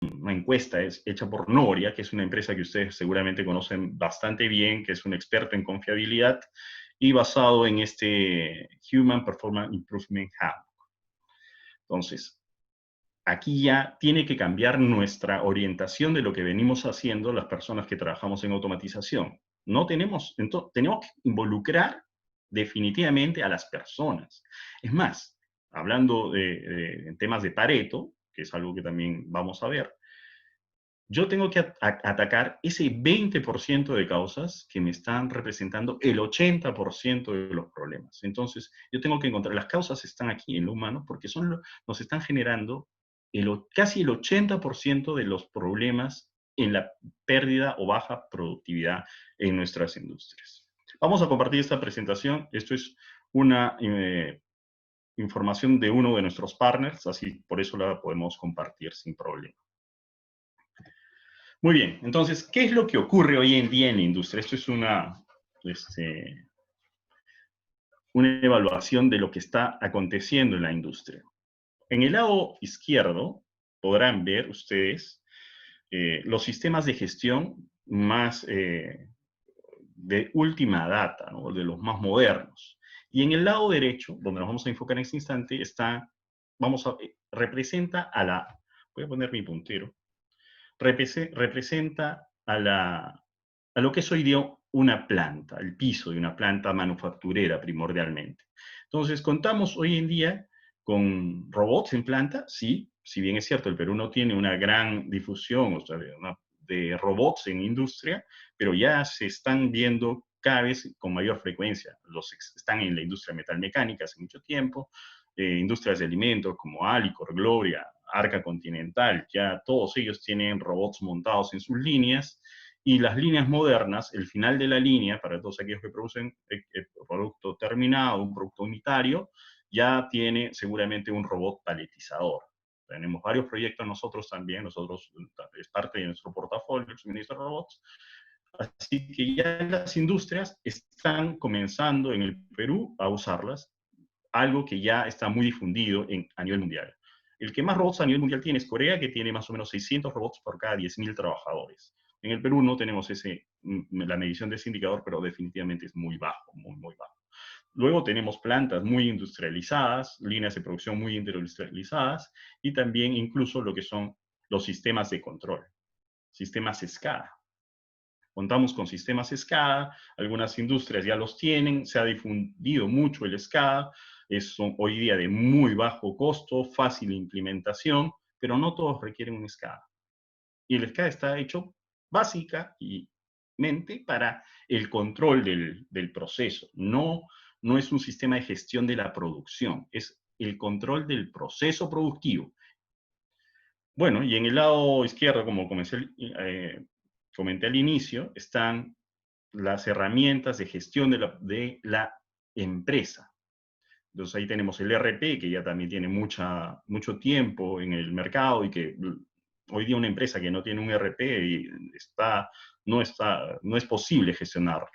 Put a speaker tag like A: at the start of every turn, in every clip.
A: una encuesta hecha por Noria, que es una empresa que ustedes seguramente conocen bastante bien, que es un experto en confiabilidad, y basado en este Human Performance Improvement Hub. Entonces, aquí ya tiene que cambiar nuestra orientación de lo que venimos haciendo las personas que trabajamos en automatización. No tenemos, entonces, tenemos que involucrar definitivamente a las personas. Es más, hablando de temas de Pareto, que es algo que también vamos a ver, yo tengo que atacar ese 20% de causas que me están representando el 80% de los problemas. Entonces, yo tengo que encontrar, las causas están aquí en lo humano porque nos están generando casi el 80% de los problemas en la pérdida o baja productividad en nuestras industrias. Vamos a compartir esta presentación. Esto es una información de uno de nuestros partners, así por eso la podemos compartir sin problema. Muy bien, entonces, ¿qué es lo que ocurre hoy en día en la industria? Esto es una evaluación de lo que está aconteciendo en la industria. En el lado izquierdo podrán ver ustedes los sistemas de gestión más de última data, ¿no? De los más modernos. Y en el lado derecho, donde nos vamos a enfocar en este instante, representa a voy a poner mi puntero, representa a lo que es hoy día una planta, el piso de una planta manufacturera primordialmente. Entonces, contamos hoy en día con robots en planta, sí, si bien es cierto, el Perú no tiene una gran difusión, o sea, de robots en industria, pero ya se están viendo cada vez con mayor frecuencia. Están en la industria metalmecánica hace mucho tiempo, industrias de alimentos como Alicor, Gloria, Arca Continental, ya todos ellos tienen robots montados en sus líneas, y las líneas modernas, el final de la línea, para todos aquellos que producen producto terminado, un producto unitario, ya tiene seguramente un robot paletizador. Tenemos varios proyectos nosotros también, es parte de nuestro portafolio, el suministro de robots. Así que ya las industrias están comenzando en el Perú a usarlas, algo que ya está muy difundido a nivel mundial. El que más robots a nivel mundial tiene es Corea, que tiene más o menos 600 robots por cada 10.000 trabajadores. En el Perú no tenemos la medición de ese indicador, pero definitivamente es muy bajo, muy, muy bajo. Luego tenemos plantas muy industrializadas, líneas de producción muy industrializadas, y también incluso lo que son los sistemas de control, sistemas SCADA. Contamos con sistemas SCADA, algunas industrias ya los tienen, se ha difundido mucho el SCADA, son hoy día de muy bajo costo, fácil implementación, pero no todos requieren un SCADA. Y el SCADA está hecho básicamente para el control del proceso. No es un sistema de gestión de la producción, es el control del proceso productivo. Bueno, y en el lado izquierdo, como comenté al inicio, están las herramientas de gestión de la empresa. Entonces ahí tenemos el ERP, que ya también tiene mucho tiempo en el mercado, y que hoy día una empresa que no tiene un ERP no es posible gestionarla.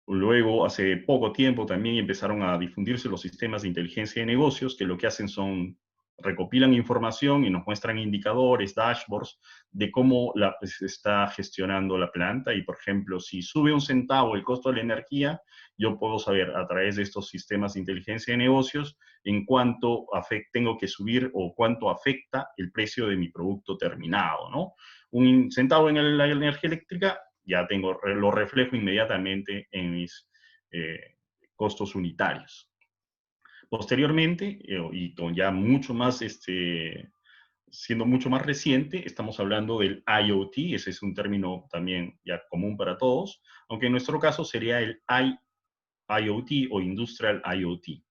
A: Luego, hace poco tiempo también empezaron a difundirse los sistemas de inteligencia de negocios, que lo que hacen son recopilan información y nos muestran indicadores, dashboards, de cómo se está gestionando la planta. Y, por ejemplo, si sube 1 centavo el costo de la energía, yo puedo saber a través de estos sistemas de inteligencia de negocios en cuánto tengo que subir o cuánto afecta el precio de mi producto terminado, ¿no? 1 centavo en la energía eléctrica, ya lo reflejo inmediatamente en mis costos unitarios. Posteriormente, y con ya mucho más, siendo mucho más reciente, estamos hablando del IoT, ese es un término también ya común para todos, aunque en nuestro caso sería el IoT o Industrial IoT.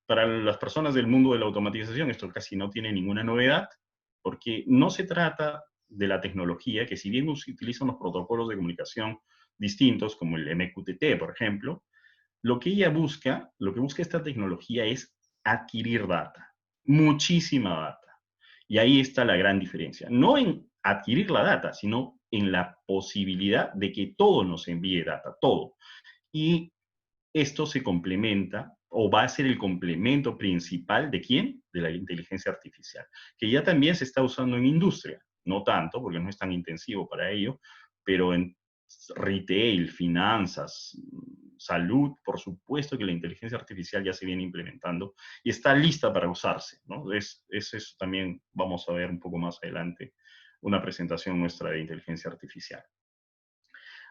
A: Para las personas del mundo de la automatización, esto casi no tiene ninguna novedad, porque no se trata de la tecnología, que si bien utiliza unos protocolos de comunicación distintos, como el MQTT, por ejemplo, lo que busca esta tecnología es adquirir data, muchísima data. Y ahí está la gran diferencia. No en adquirir la data, sino en la posibilidad de que todo nos envíe data, todo. Y esto se complementa o va a ser el complemento principal de ¿quién? De la inteligencia artificial, que ya también se está usando en industria, no tanto, porque no es tan intensivo para ello, pero en retail, finanzas, salud, por supuesto que la inteligencia artificial ya se viene implementando y está lista para usarse, ¿no? Es eso también vamos a ver un poco más adelante, una presentación nuestra de inteligencia artificial.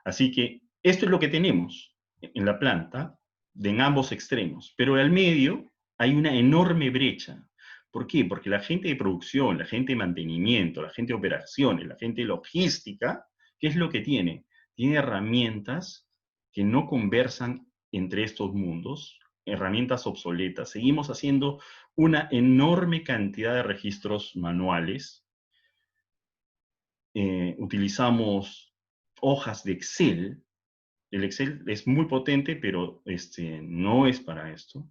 A: Así que esto es lo que tenemos en la planta, en ambos extremos, pero al medio hay una enorme brecha. ¿Por qué? Porque la gente de producción, la gente de mantenimiento, la gente de operaciones, la gente de logística, ¿qué es lo que tiene? Tiene herramientas que no conversan entre estos mundos, herramientas obsoletas. Seguimos haciendo una enorme cantidad de registros manuales. Utilizamos hojas de Excel. El Excel es muy potente, pero no es para esto.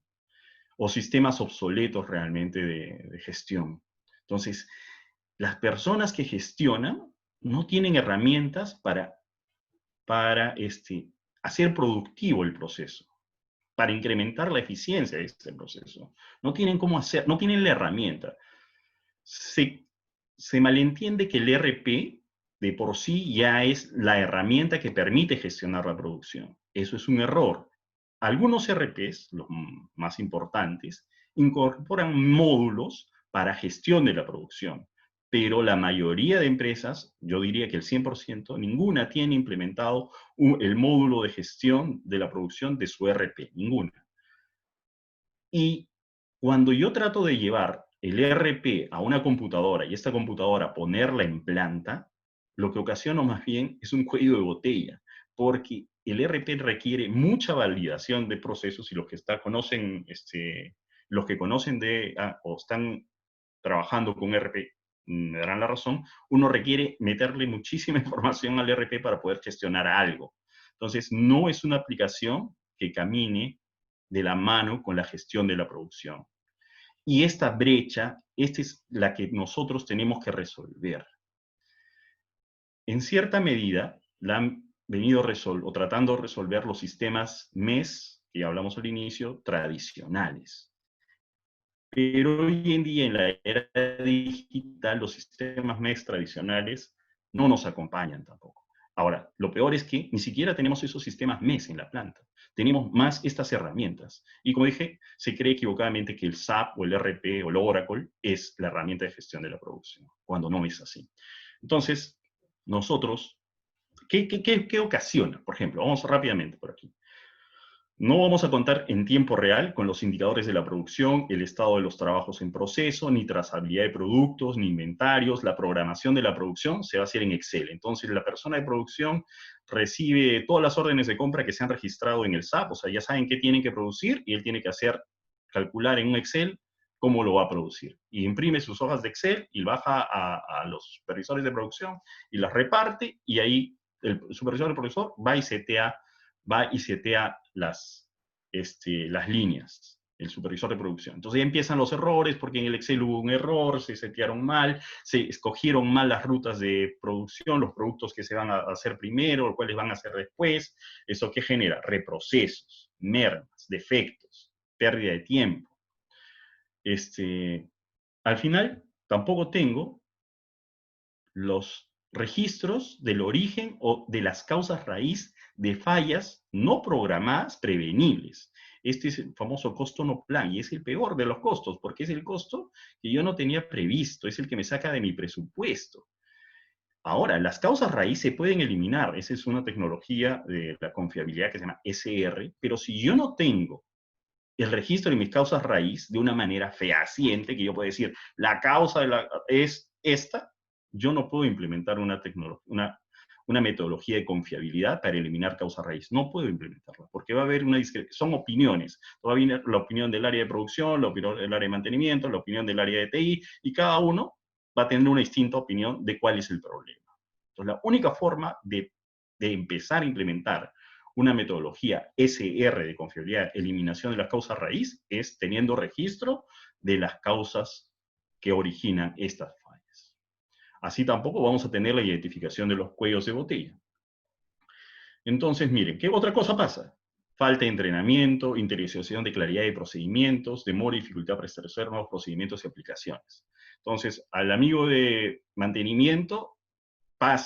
A: O sistemas obsoletos realmente de gestión. Entonces, las personas que gestionan no tienen herramientas para hacer productivo el proceso, para incrementar la eficiencia de este proceso. No tienen cómo hacer, no tienen la herramienta. Se malentiende que el ERP de por sí ya es la herramienta que permite gestionar la producción. Eso es un error. Algunos ERPs, los más importantes, incorporan módulos para gestión de la producción, pero la mayoría de empresas, yo diría que el 100%, ninguna tiene implementado el módulo de gestión de la producción de su ERP, ninguna. Y cuando yo trato de llevar el ERP a una computadora y esta computadora ponerla en planta, lo que ocasiona más bien es un cuello de botella, porque el ERP requiere mucha validación de procesos y los que conocen, los que conocen o están trabajando con ERP me darán la razón, uno requiere meterle muchísima información al ERP para poder gestionar algo. Entonces, no es una aplicación que camine de la mano con la gestión de la producción. Y esta brecha, esta es la que nosotros tenemos que resolver. En cierta medida, la han venido o tratando de resolver los sistemas MES, que ya hablamos al inicio, tradicionales. Pero hoy en día, en la era digital, los sistemas MES tradicionales no nos acompañan tampoco. Ahora, lo peor es que ni siquiera tenemos esos sistemas MES en la planta. Tenemos más estas herramientas. Y como dije, se cree equivocadamente que el SAP o el RP o el Oracle es la herramienta de gestión de la producción, cuando no es así. Entonces, nosotros, ¿qué ocasiona? Por ejemplo, vamos rápidamente por aquí. No vamos a contar en tiempo real con los indicadores de la producción, el estado de los trabajos en proceso, ni trazabilidad de productos, ni inventarios. La programación de la producción se va a hacer en Excel. Entonces, la persona de producción recibe todas las órdenes de compra que se han registrado en el SAP, o sea, ya saben qué tienen que producir y él tiene que calcular en un Excel cómo lo va a producir. Y imprime sus hojas de Excel y baja a los supervisores de producción y las reparte y ahí el supervisor del profesor va y setea las líneas, el supervisor de producción. Entonces ya empiezan los errores, porque en el Excel hubo un error, se setearon mal, se escogieron mal las rutas de producción, los productos que se van a hacer primero, los cuales van a hacer después. ¿Eso qué genera? Reprocesos, mermas, defectos, pérdida de tiempo. Al final, tampoco tengo los registros del origen o de las causas raíz de fallas no programadas prevenibles. Este es el famoso costo no plan y es el peor de los costos porque es el costo que yo no tenía previsto, es el que me saca de mi presupuesto. Ahora, las causas raíz se pueden eliminar, esa es una tecnología de la confiabilidad que se llama SR, pero si yo no tengo el registro de mis causas raíz de una manera fehaciente, que yo puedo decir, la causa es esta, yo no puedo implementar una metodología de confiabilidad para eliminar causa raíz. No puedo implementarla, porque va a haber son opiniones. Va a venir la opinión del área de producción, la opinión del área de mantenimiento, la opinión del área de TI, y cada uno va a tener una distinta opinión de cuál es el problema. Entonces, la única forma de empezar a implementar una metodología SR de confiabilidad, eliminación de las causas raíz, es teniendo registro de las causas que originan estas fallas. Así tampoco vamos a tener la identificación de los cuellos de botella. Entonces, miren, ¿qué otra cosa pasa? falta de entrenamiento, interiorización de claridad de procedimientos, demora y dificultad para establecer nuevos procedimientos y aplicaciones. Entonces, al amigo de mantenimiento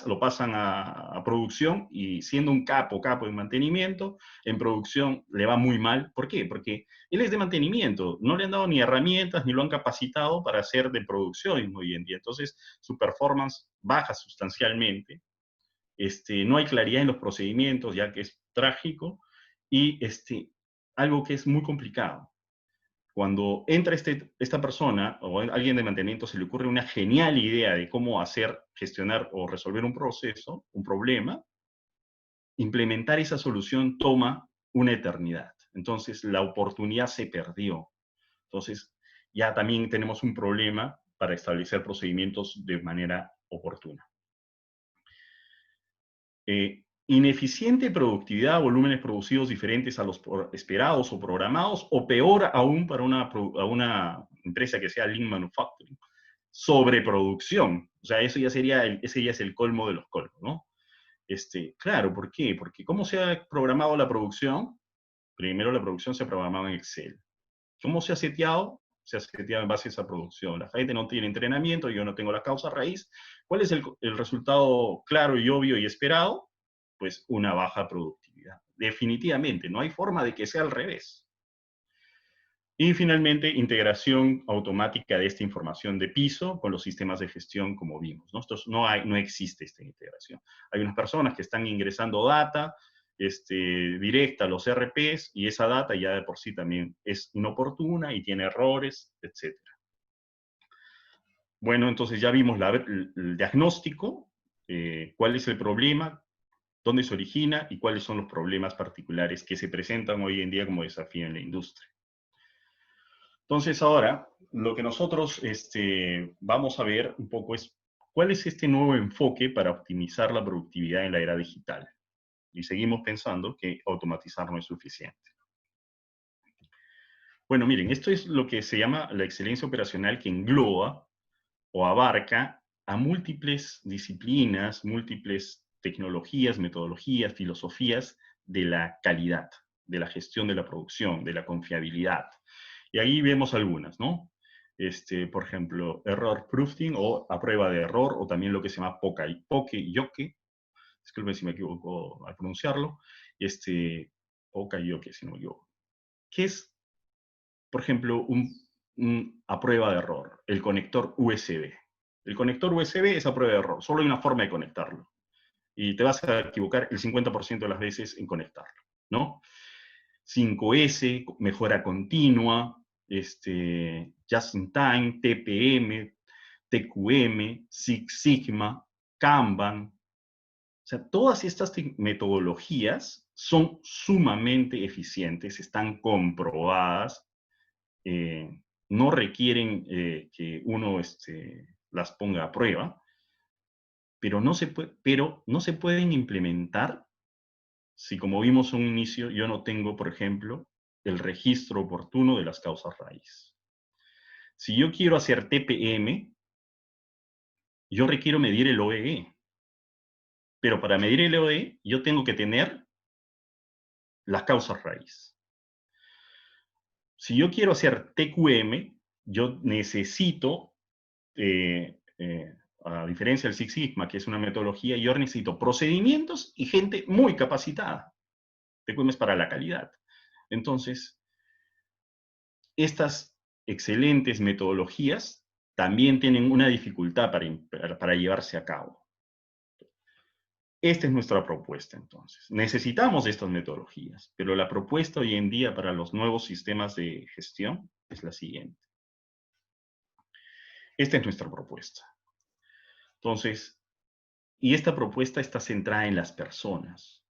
A: lo pasan a producción y siendo un capo en mantenimiento, en producción le va muy mal. ¿Por qué? Porque él es de mantenimiento, no le han dado ni herramientas ni lo han capacitado para hacer de producción hoy en día. Entonces, su performance baja sustancialmente. No hay claridad en los procedimientos, ya que es trágico, y algo que es muy complicado. Cuando entra esta persona o alguien de mantenimiento, se le ocurre una genial idea de cómo hacer, gestionar o resolver un proceso, un problema, implementar esa solución toma una eternidad. Entonces, la oportunidad se perdió. Entonces, ya también tenemos un problema para establecer procedimientos de manera oportuna. Ineficiente productividad, volúmenes producidos diferentes a los esperados o programados, o peor aún para una empresa que sea Lean Manufacturing, sobreproducción. O sea, ese ya es el colmo de los colmos, ¿no? Claro, ¿por qué? Porque ¿cómo se ha programado la producción? Primero la producción se ha programado en Excel. ¿Cómo se ha seteado? Se ha seteado en base a esa producción. La gente no tiene entrenamiento, yo no tengo la causa raíz. ¿Cuál es el resultado claro y obvio y esperado? Pues una baja productividad. Definitivamente, no hay forma de que sea al revés. Y finalmente, integración automática de esta información de piso con los sistemas de gestión, como vimos, ¿no? No existe esta integración. Hay unas personas que están ingresando data directa a los RPs y esa data ya de por sí también es inoportuna y tiene errores, etc. Bueno, entonces ya vimos el diagnóstico, cuál es el problema, dónde se origina y cuáles son los problemas particulares que se presentan hoy en día como desafío en la industria. Entonces ahora, lo que nosotros vamos a ver un poco es cuál es este nuevo enfoque para optimizar la productividad en la era digital. Y seguimos pensando que automatizar no es suficiente. Bueno, miren, esto es lo que se llama la excelencia operacional, que engloba o abarca a múltiples disciplinas, múltiples tecnologías, metodologías, filosofías de la calidad, de la gestión de la producción, de la confiabilidad. Y ahí vemos algunas, ¿no? Por ejemplo, error proofing o a prueba de error, o también lo que se llama poke-yoke, disculpen si me equivoco al pronunciarlo, poke-yoke, si no me equivoco. ¿Qué es, por ejemplo, a prueba de error? El conector USB. El conector USB es a prueba de error, solo hay una forma de conectarlo. Y te vas a equivocar el 50% de las veces en conectarlo, ¿no? 5S, mejora continua, Just in Time, TPM, TQM, Six Sigma, Kanban. O sea, todas estas metodologías son sumamente eficientes, están comprobadas, no requieren que uno las ponga a prueba, pero no se pueden implementar si, como vimos en un inicio, yo no tengo, por ejemplo, el registro oportuno de las causas raíz. Si yo quiero hacer TPM, yo requiero medir el OEE. Pero para medir el OEE, yo tengo que tener las causas raíz. Si yo quiero hacer TQM, yo necesito, a diferencia del Six Sigma, que es una metodología, yo necesito procedimientos y gente muy capacitada. TQM es para la calidad. Entonces, estas excelentes metodologías también tienen una dificultad para llevarse a cabo. Esta es nuestra propuesta, entonces. Necesitamos estas metodologías, pero la propuesta hoy en día para los nuevos sistemas de gestión es la siguiente. Esta es nuestra propuesta. Entonces, y esta propuesta está centrada en las personas.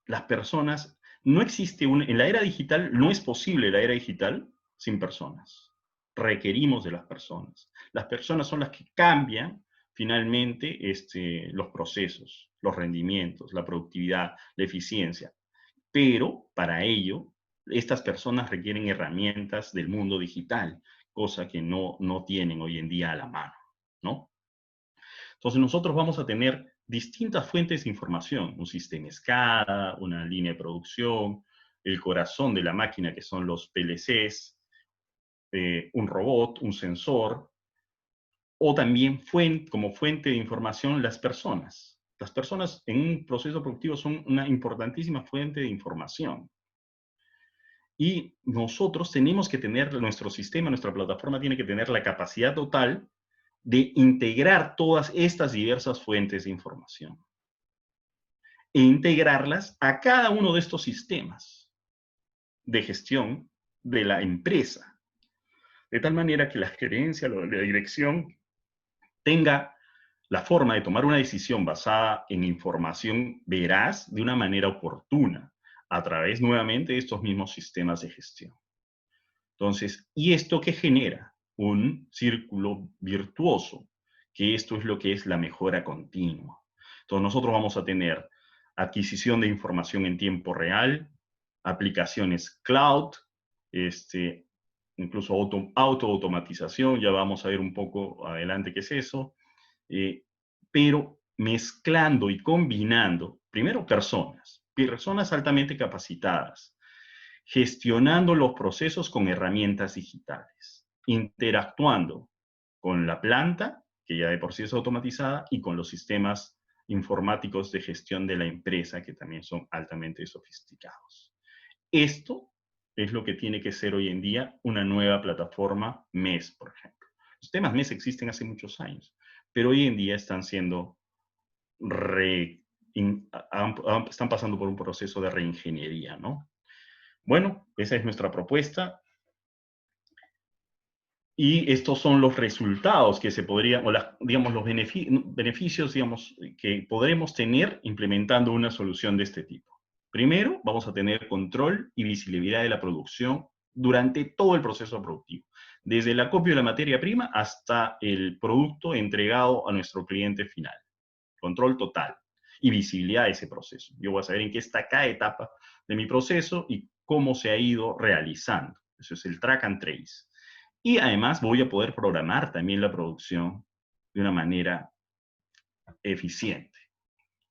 A: Las personas, no existe en la era digital, no es posible la era digital sin personas. Requerimos de las personas. Las personas son las que cambian finalmente los procesos, los rendimientos, la productividad, la eficiencia. Pero para ello, estas personas requieren herramientas del mundo digital, cosa que no tienen hoy en día a la mano, ¿no? Entonces nosotros vamos a tener distintas fuentes de información, un sistema SCADA, una línea de producción, el corazón de la máquina que son los PLCs, un robot, un sensor, o también como fuente de información las personas. Las personas en un proceso productivo son una importantísima fuente de información. Y nosotros tenemos que tener, nuestro sistema, nuestra plataforma tiene que tener la capacidad total de integrar todas estas diversas fuentes de información e integrarlas a cada uno de estos sistemas de gestión de la empresa, de tal manera que la gerencia, la dirección, tenga la forma de tomar una decisión basada en información veraz de una manera oportuna, a través nuevamente de estos mismos sistemas de gestión. Entonces, ¿y esto qué genera? Un círculo virtuoso, que esto es lo que es la mejora continua. Entonces, nosotros vamos a tener adquisición de información en tiempo real, aplicaciones cloud, incluso automatización, ya vamos a ver un poco adelante qué es eso, pero mezclando y combinando, primero personas altamente capacitadas, gestionando los procesos con herramientas digitales, interactuando con la planta, que ya de por sí es automatizada, y con los sistemas informáticos de gestión de la empresa, que también son altamente sofisticados. Esto es lo que tiene que ser hoy en día una nueva plataforma MES, por ejemplo. Los sistemas MES existen hace muchos años, pero hoy en día están siendo están pasando por un proceso de reingeniería, ¿no? Bueno, esa es nuestra propuesta. Y estos son los resultados que se podrían, o digamos, los beneficios, digamos, que podremos tener implementando una solución de este tipo. Primero, vamos a tener control y visibilidad de la producción durante todo el proceso productivo, desde el acopio de la materia prima hasta el producto entregado a nuestro cliente final. Control total y visibilidad de ese proceso. Yo voy a saber en qué está cada etapa de mi proceso y cómo se ha ido realizando. Eso es el track and trace. Y además voy a poder programar también la producción de una manera eficiente.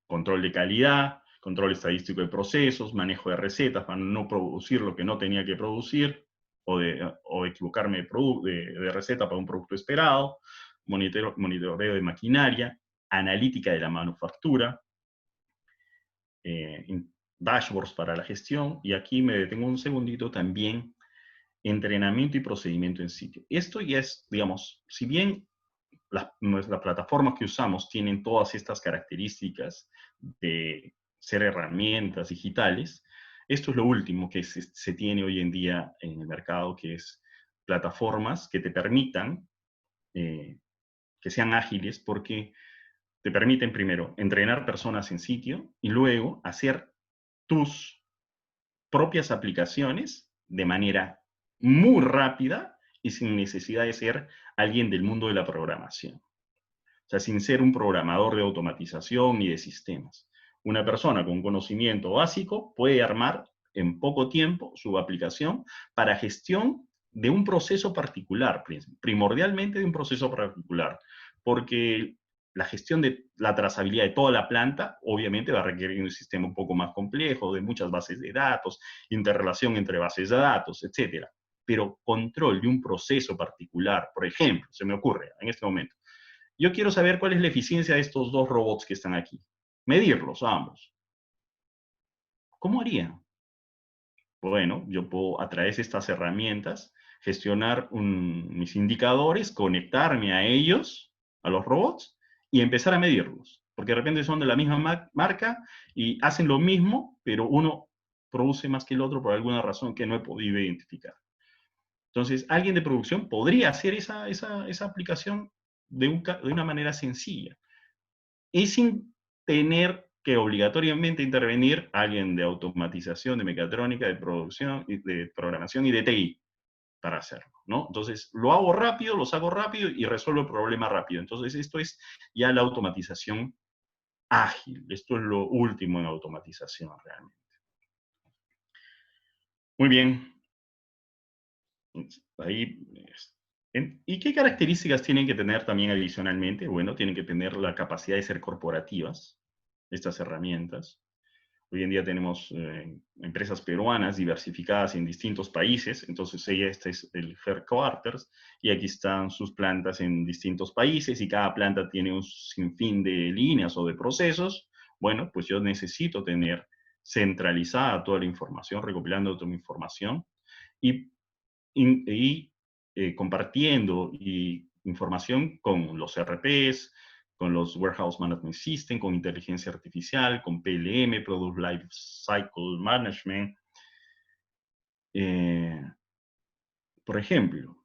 A: Control de calidad, control estadístico de procesos, manejo de recetas para no producir lo que no tenía que producir o equivocarme de receta para un producto esperado, monitoreo de maquinaria, analítica de la manufactura, dashboards para la gestión, y aquí me detengo un segundito también, entrenamiento y procedimiento en sitio. Esto ya es, digamos, si bien las plataformas que usamos tienen todas estas características de ser herramientas digitales, esto es lo último que se tiene hoy en día en el mercado, que es plataformas que te permitan que sean ágiles, porque te permiten primero entrenar personas en sitio y luego hacer tus propias aplicaciones de manera muy rápida y sin necesidad de ser alguien del mundo de la programación. O sea, sin ser un programador de automatización ni de sistemas. Una persona con conocimiento básico puede armar en poco tiempo su aplicación para gestión de un proceso particular, primordialmente de un proceso particular, porque la gestión de la trazabilidad de toda la planta obviamente va a requerir un sistema un poco más complejo, de muchas bases de datos, interrelación entre bases de datos, etc. Pero control de un proceso particular, por ejemplo, se me ocurre en este momento, yo quiero saber cuál es la eficiencia de estos dos robots que están aquí. Medirlos ambos. ¿Cómo haría? Bueno, yo puedo a través de estas herramientas gestionar mis indicadores, conectarme a ellos, a los robots, y empezar a medirlos. Porque de repente son de la misma marca y hacen lo mismo, pero uno produce más que el otro por alguna razón que no he podido identificar. Entonces, alguien de producción podría hacer esa aplicación de una manera sencilla y sin tener que obligatoriamente intervenir alguien de automatización, de mecatrónica, de producción, de programación y de TI para hacerlo, ¿no? Entonces, lo hago rápido, lo saco rápido y resuelvo el problema rápido. Entonces, esto es ya la automatización ágil. Esto es lo último en automatización realmente. Muy bien. Ahí, ¿Y qué características tienen que tener también adicionalmente? Bueno, tienen que tener la capacidad de ser corporativas, estas herramientas. Hoy en día tenemos empresas peruanas diversificadas en distintos países, entonces este es el headquarters, y aquí están sus plantas en distintos países, y cada planta tiene un sinfín de líneas o de procesos. Bueno, pues yo necesito tener centralizada toda la información, recopilando toda mi información, y compartiendo información con los RPs, con los Warehouse Management System, con inteligencia artificial, con PLM, Product Life Cycle Management. Eh, por ejemplo,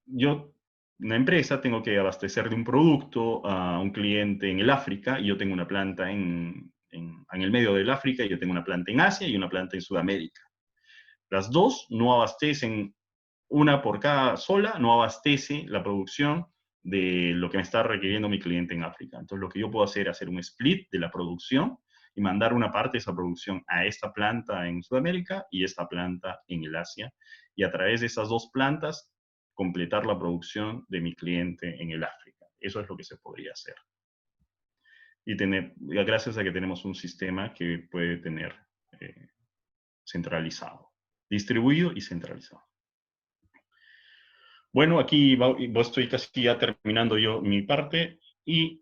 A: yo, una empresa, tengo que abastecer de un producto a un cliente en el África, y yo tengo una planta en el medio del África, y yo tengo una planta en Asia y una planta en Sudamérica. Las dos no abastecen, una por cada sola, no abastece la producción de lo que me está requiriendo mi cliente en África. Entonces, lo que yo puedo hacer es hacer un split de la producción y mandar una parte de esa producción a esta planta en Sudamérica y esta planta en el Asia. Y a través de esas dos plantas, completar la producción de mi cliente en el África. Eso es lo que se podría hacer. Y gracias a que tenemos un sistema que puede tener centralizado, distribuido y centralizado. Bueno, aquí estoy casi ya terminando yo mi parte y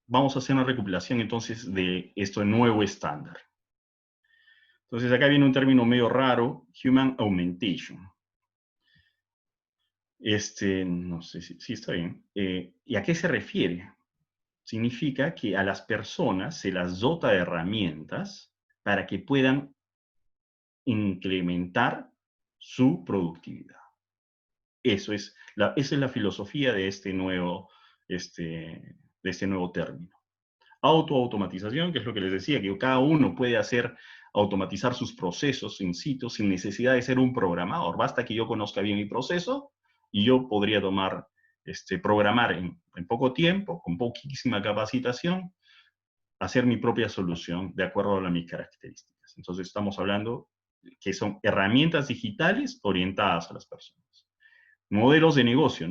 A: vamos a hacer una recopilación entonces de este nuevo estándar. Entonces acá viene un término medio raro, Human Augmentation. No sé si está bien. ¿Y a qué se refiere? Significa que a las personas se las dota de herramientas para que puedan incrementar su productividad. Esa es la filosofía de este nuevo término. Automatización, que es lo que les decía, que cada uno puede automatizar sus procesos in situ sin necesidad de ser un programador. Basta que yo conozca bien mi proceso y yo podría programar en poco tiempo, con poquísima capacitación, hacer mi propia solución de acuerdo a mis características. Entonces estamos hablando que son herramientas digitales orientadas a las personas. Modelos de negocio,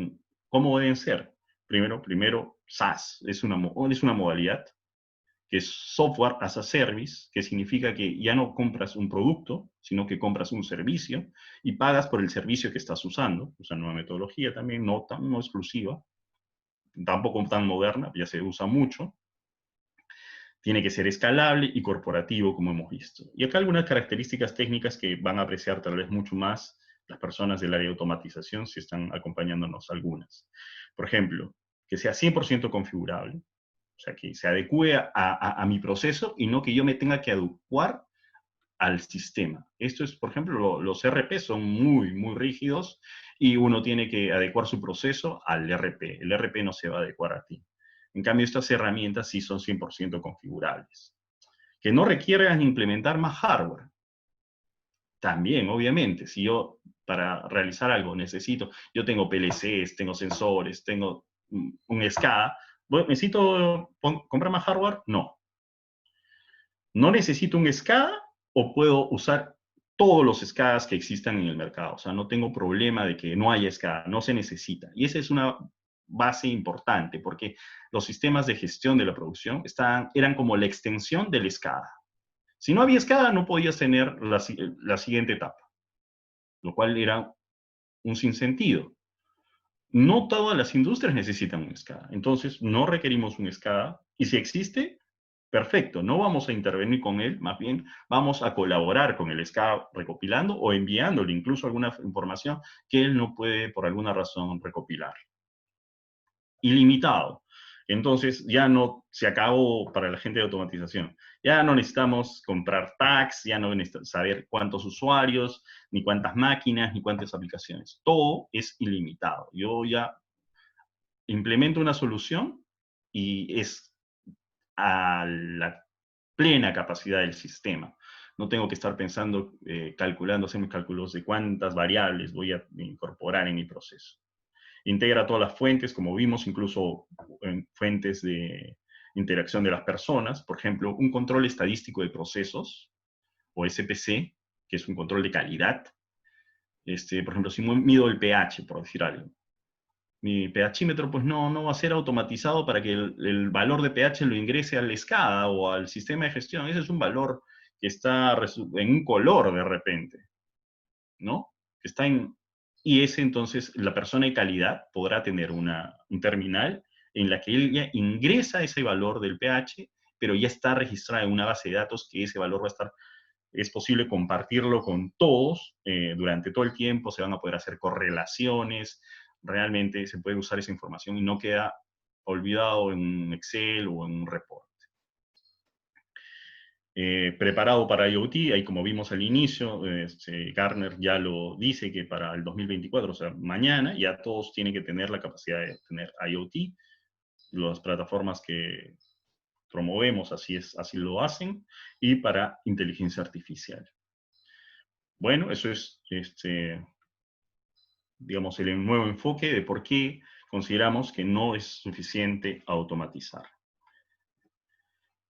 A: ¿cómo deben ser? Primero SaaS, es una modalidad que es Software as a Service, que significa que ya no compras un producto, sino que compras un servicio y pagas por el servicio que estás usando. Es una nueva metodología también, no exclusiva, tampoco tan moderna, ya se usa mucho. Tiene que ser escalable y corporativo, como hemos visto. Y acá algunas características técnicas que van a apreciar tal vez mucho más las personas del área de automatización, si están acompañándonos algunas. Por ejemplo, que sea 100% configurable, o sea, que se adecue a mi proceso y no que yo me tenga que adecuar al sistema. Esto es, por ejemplo, los RP son muy, muy rígidos y uno tiene que adecuar su proceso al RP. El RP no se va a adecuar a ti. En cambio, estas herramientas sí son 100% configurables. Que no requieran implementar más hardware. También, obviamente, si yo para realizar algo yo tengo PLCs, tengo sensores, tengo un SCADA, ¿necesito comprar más hardware? No. ¿No necesito un SCADA o puedo usar todos los SCADAs que existan en el mercado? O sea, no tengo problema de que no haya SCADA, no se necesita. Y esa es una base importante, porque los sistemas de gestión de la producción eran como la extensión del SCADA. Si no había SCADA, no podías tener la siguiente etapa, lo cual era un sinsentido. No todas las industrias necesitan un SCADA, entonces no requerimos un SCADA, y si existe, perfecto, no vamos a intervenir con él, más bien vamos a colaborar con el SCADA recopilando o enviándole incluso alguna información que él no puede por alguna razón recopilar. Ilimitado. Entonces ya no se acabó para la gente de automatización. Ya no necesitamos comprar tags, ya no necesitamos saber cuántos usuarios, ni cuántas máquinas, ni cuántas aplicaciones. Todo es ilimitado. Yo ya implemento una solución y es a la plena capacidad del sistema. No tengo que estar pensando, calculando, hacer mis cálculos de cuántas variables voy a incorporar en mi proceso. Integra todas las fuentes, como vimos, incluso en fuentes de interacción de las personas. Por ejemplo, un control estadístico de procesos, o SPC, que es un control de calidad. Por ejemplo, si mido el pH, por decir algo, mi pHímetro pues no va a ser automatizado para que el valor de pH lo ingrese al SCADA o al sistema de gestión. Ese es un valor que está en un color de repente, ¿no? Que está en, y ese entonces la persona de calidad podrá tener un terminal en la que él ya ingresa ese valor del pH, pero ya está registrado en una base de datos que ese valor va a estar, es posible compartirlo con todos durante todo el tiempo, se van a poder hacer correlaciones, realmente se puede usar esa información y no queda olvidado en un Excel o en un report. Preparado para IoT, ahí como vimos al inicio, Gartner ya lo dice que para el 2024, o sea, mañana, ya todos tienen que tener la capacidad de tener IoT. Las plataformas que promovemos así lo hacen, y para inteligencia artificial. Bueno, eso es, digamos, el nuevo enfoque de por qué consideramos que no es suficiente automatizar.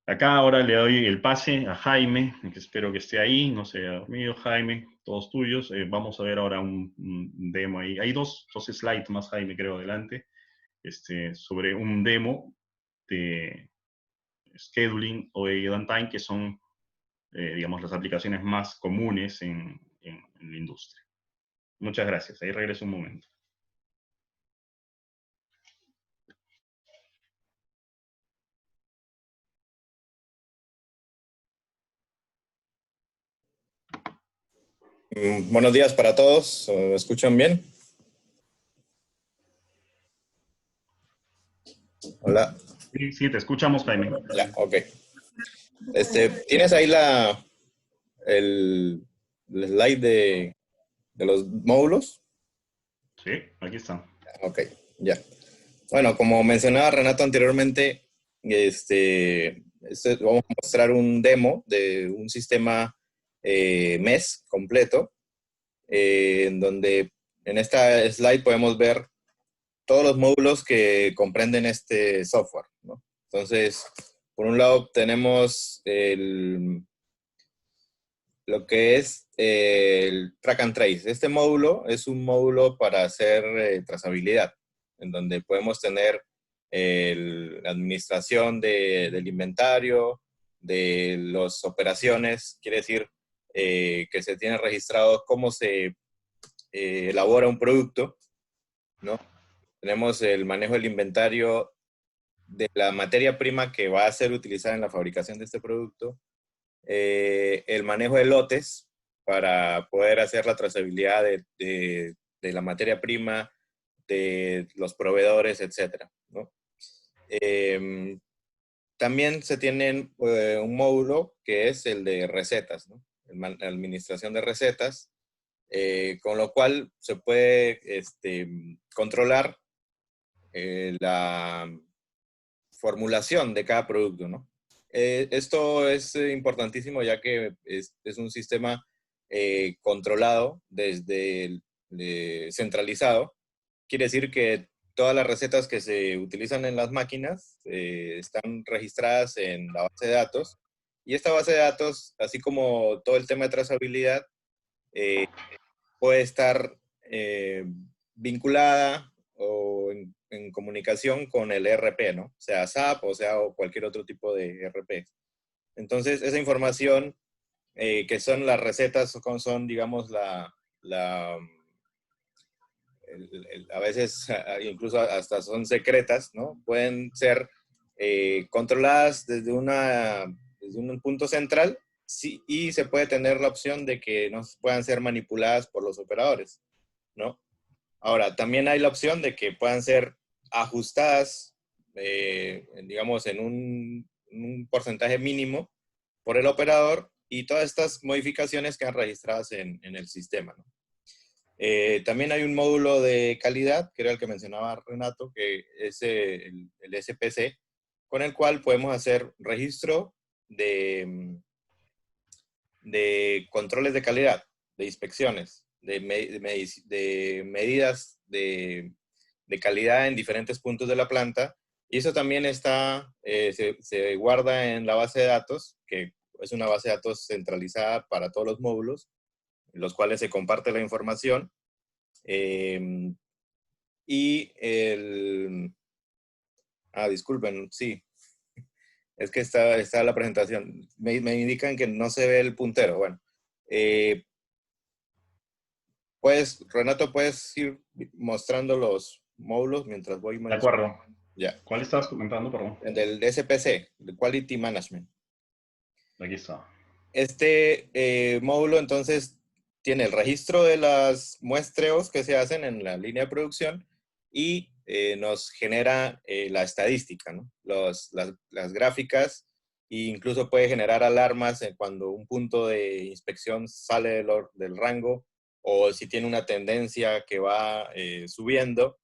A: Acá ahora le doy el pase a Jaime, que espero que esté ahí, no se haya dormido. Jaime, todos tuyos. Vamos a ver ahora un demo ahí. Hay dos slides más, Jaime, creo, adelante, sobre un demo de scheduling o de downtime, que son, digamos, las aplicaciones más comunes en la industria. Muchas gracias. Ahí regreso un momento.
B: Buenos días para todos. ¿Me escuchan bien? Hola.
A: Sí, sí, te escuchamos, Jaime.
B: Ya, ok. ¿Tienes ahí el slide de los módulos?
A: Sí, aquí están.
B: Ok, ya. Bueno, como mencionaba Renato anteriormente, vamos a mostrar un demo de un sistema MES completo, en donde en esta slide podemos ver todos los módulos que comprenden este software, ¿no? Entonces, por un lado tenemos lo que es el Track and Trace. Este módulo es un módulo para hacer trazabilidad, en donde podemos tener la administración del inventario, de las operaciones, quiere decir que se tiene registrado cómo se elabora un producto, ¿no? Tenemos el manejo del inventario de la materia prima que va a ser utilizada en la fabricación de este producto, el manejo de lotes para poder hacer la trazabilidad de la materia prima, de los proveedores, etc., ¿no? También se tiene un módulo que es el de recetas, ¿no? La administración de recetas, con lo cual se puede controlar la formulación de cada producto, ¿no? Esto es importantísimo ya que es un sistema controlado desde centralizado. Quiere decir que todas las recetas que se utilizan en las máquinas están registradas en la base de datos, y esta base de datos, así como todo el tema de trazabilidad, eh, puede estar vinculada o en comunicación con el ERP, ¿no? Sea SAP o sea o cualquier otro tipo de ERP. Entonces, esa información que son las recetas, son digamos, a veces incluso hasta son secretas, ¿no? Pueden ser controladas desde un punto central, sí, y se puede tener la opción de que no puedan ser manipuladas por los operadores, ¿no? Ahora, también hay la opción de que puedan ser ajustadas, digamos, en un porcentaje mínimo por el operador, y todas estas modificaciones quedan registradas en el sistema, ¿no? También hay un módulo de calidad, que era el que mencionaba Renato, que es el SPC, con el cual podemos hacer registro de controles de calidad, de inspecciones, de medidas de calidad en diferentes puntos de la planta. Y eso también se guarda en la base de datos, que es una base de datos centralizada para todos los módulos, en los cuales se comparte la información. y el... Ah, disculpen, sí. Es que está la presentación. Me indican que no se ve el puntero. Bueno, Renato, puedes ir mostrando los módulos mientras voy
A: De
B: más.
A: acuerdo.
B: Ya.
A: ¿Cuál estabas comentando, perdón?
B: Del SPC, el Quality Management.
A: Aquí está.
B: Este módulo entonces tiene el registro de las muestreos que se hacen en la línea de producción y nos genera la estadística, ¿no? Las gráficas, e incluso puede generar alarmas cuando un punto de inspección sale del rango o si tiene una tendencia que va subiendo.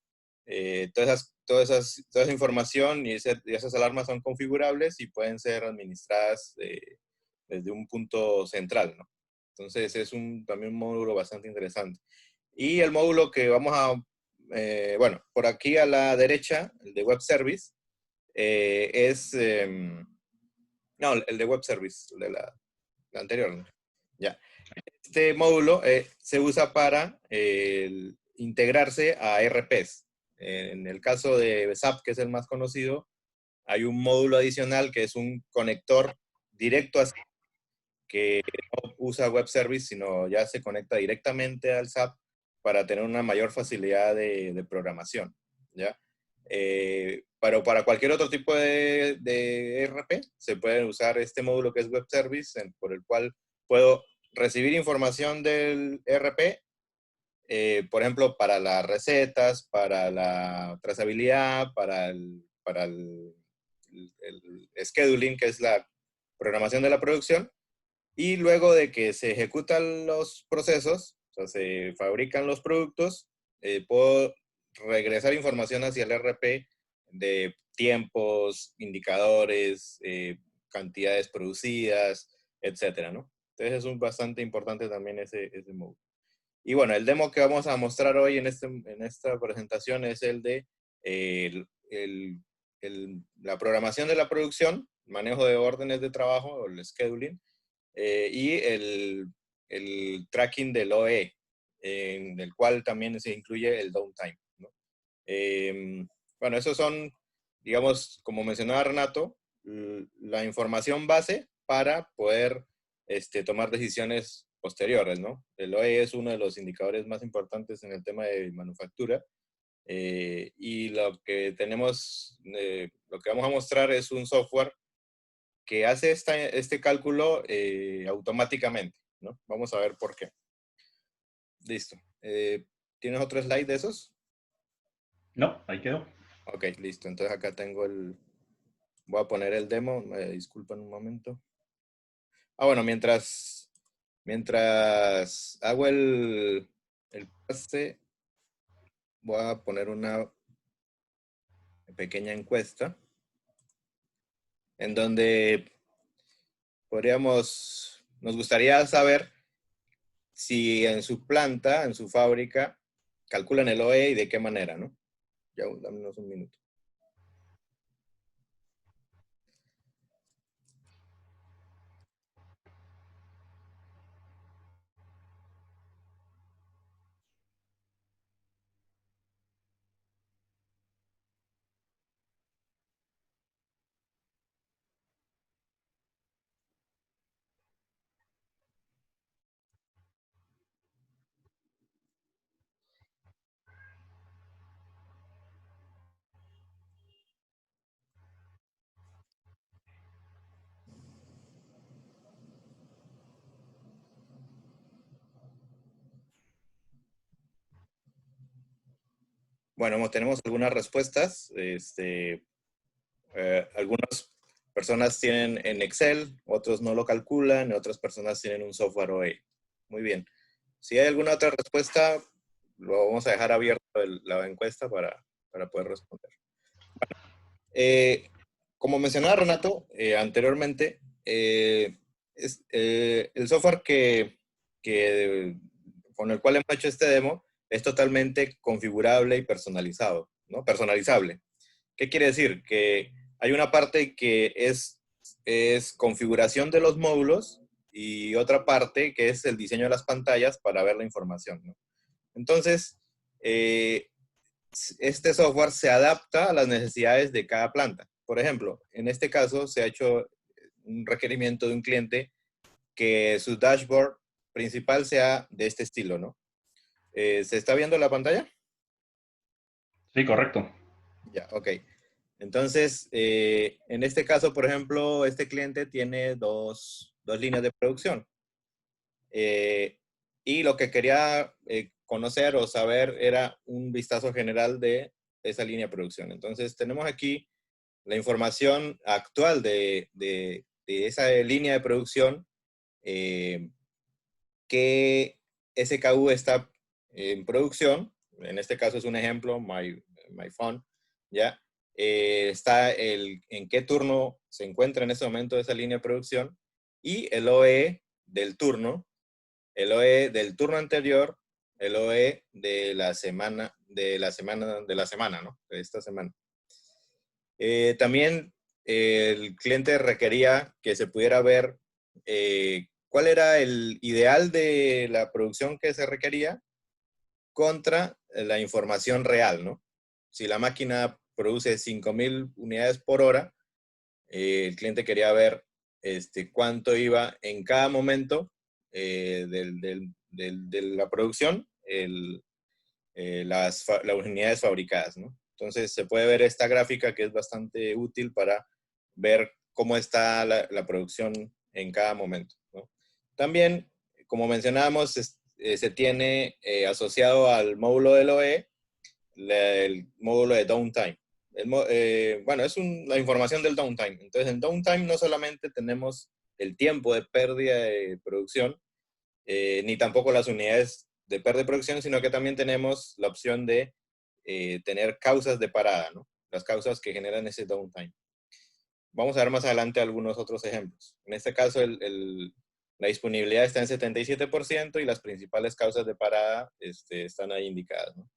B: Toda esa información y esas alarmas son configurables y pueden ser administradas desde un punto central, ¿no? Entonces es también un módulo bastante interesante. Y el módulo que vamos a, bueno, por aquí a la derecha, el de Web Service, no, el de Web Service, el de la anterior, ¿no? Ya. Este módulo se usa para integrarse a ERPs. En el caso de SAP, que es el más conocido, hay un módulo adicional que es un conector directo a SAP, que no usa web service, sino ya se conecta directamente al SAP para tener una mayor facilidad de programación, ¿ya? Pero para cualquier otro tipo de ERP se puede usar este módulo que es web service, por el cual puedo recibir información del ERP, por ejemplo, para las recetas, para la trazabilidad, para el scheduling, que es la programación de la producción. Y luego de que se ejecutan los procesos, o sea, se fabrican los productos, puedo regresar información hacia el RP de tiempos, indicadores, cantidades producidas, etcétera, ¿no? Entonces es bastante importante también ese módulo. Y bueno, el demo que vamos a mostrar hoy en esta presentación es el de la programación de la producción, manejo de órdenes de trabajo, el scheduling, y el tracking del OE, en el cual también se incluye el downtime, ¿no? Bueno, esos son, digamos, como mencionaba Renato, la información base para poder tomar decisiones posteriores, ¿no? El OE es uno de los indicadores más importantes en el tema de manufactura, y lo que lo que vamos a mostrar es un software que hace este cálculo automáticamente, ¿no? Vamos a ver por qué. Listo. ¿Tienes otro slide de esos?
A: No, ahí quedó.
B: Ok, listo. Entonces acá tengo voy a poner el demo. Disculpen un momento. Bueno, mientras hago el pase, voy a poner una pequeña encuesta en donde nos gustaría saber si en su planta, en su fábrica, calculan el OE y de qué manera, ¿no? Ya, dame un minuto. Bueno, tenemos algunas respuestas. Algunas personas tienen en Excel, otros no lo calculan, y otras personas tienen un software OE. Muy bien. Si hay alguna otra respuesta, lo vamos a dejar abierto la encuesta para poder responder. Como mencionaba Renato anteriormente, el software con el cual hemos hecho este demo es totalmente configurable y personalizado, ¿no? Personalizable. ¿Qué quiere decir? Que hay una parte que es configuración de los módulos y otra parte que es el diseño de las pantallas para ver la información, ¿no? Entonces, este software se adapta a las necesidades de cada planta. Por ejemplo, en este caso se ha hecho un requerimiento de un cliente que su dashboard principal sea de este estilo, ¿no? ¿Se está viendo la pantalla?
A: Sí, correcto.
B: Ya, ok. Entonces, en este caso, por ejemplo, este cliente tiene dos líneas de producción. Y lo que quería conocer o saber era un vistazo general de esa línea de producción. Entonces, tenemos aquí la información actual de esa línea de producción, qué SKU está en producción. En este caso es un ejemplo, my phone, ¿ya? Está en qué turno se encuentra en ese momento esa línea de producción y el OE del turno, el OE del turno anterior, el OE de la semana, ¿no? De esta semana. También el cliente requería que se pudiera ver cuál era el ideal de la producción que se requería contra la información real, ¿no? Si la máquina produce 5.000 unidades por hora, el cliente quería ver cuánto iba en cada momento de la producción, las unidades fabricadas, ¿no? Entonces se puede ver esta gráfica que es bastante útil para ver cómo está la producción en cada momento, ¿no? También, como mencionábamos, se tiene asociado al módulo del OE el módulo de downtime. Bueno, es la información del downtime. Entonces, en downtime no solamente tenemos el tiempo de pérdida de producción, ni tampoco las unidades de pérdida de producción, sino que también tenemos la opción de tener causas de parada, ¿no? Las causas que generan ese downtime. Vamos a ver más adelante algunos otros ejemplos. En este caso, la disponibilidad está en 77% y las principales causas de parada están ahí indicadas, ¿no?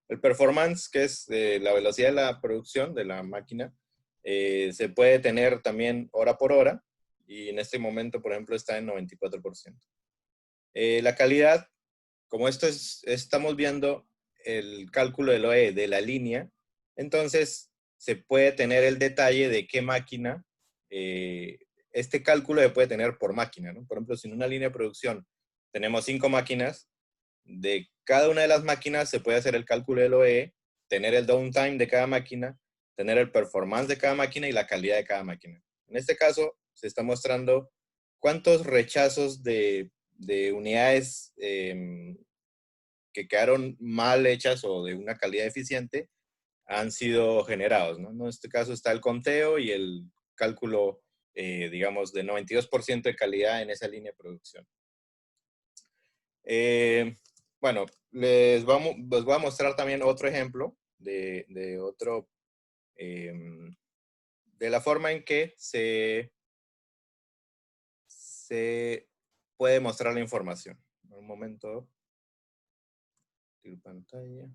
B: El performance, que es la velocidad de la producción de la máquina, se puede tener también hora por hora y en este momento, por ejemplo, está en 94%. La calidad, como estamos viendo el cálculo del OE de la línea, entonces se puede tener el detalle de qué máquina, este cálculo se puede tener por máquina, ¿no? Por ejemplo, si en una línea de producción tenemos 5 máquinas, de cada una de las máquinas se puede hacer el cálculo del OE, tener el downtime de cada máquina, tener el performance de cada máquina y la calidad de cada máquina. En este caso, se está mostrando cuántos rechazos de unidades que quedaron mal hechas o de una calidad eficiente han sido generados, ¿no? En este caso está el conteo y el cálculo, digamos, de 92% de calidad en esa línea de producción. Bueno, les voy a mostrar también otro ejemplo de la forma en que se puede mostrar la información. Un momento. Pantalla.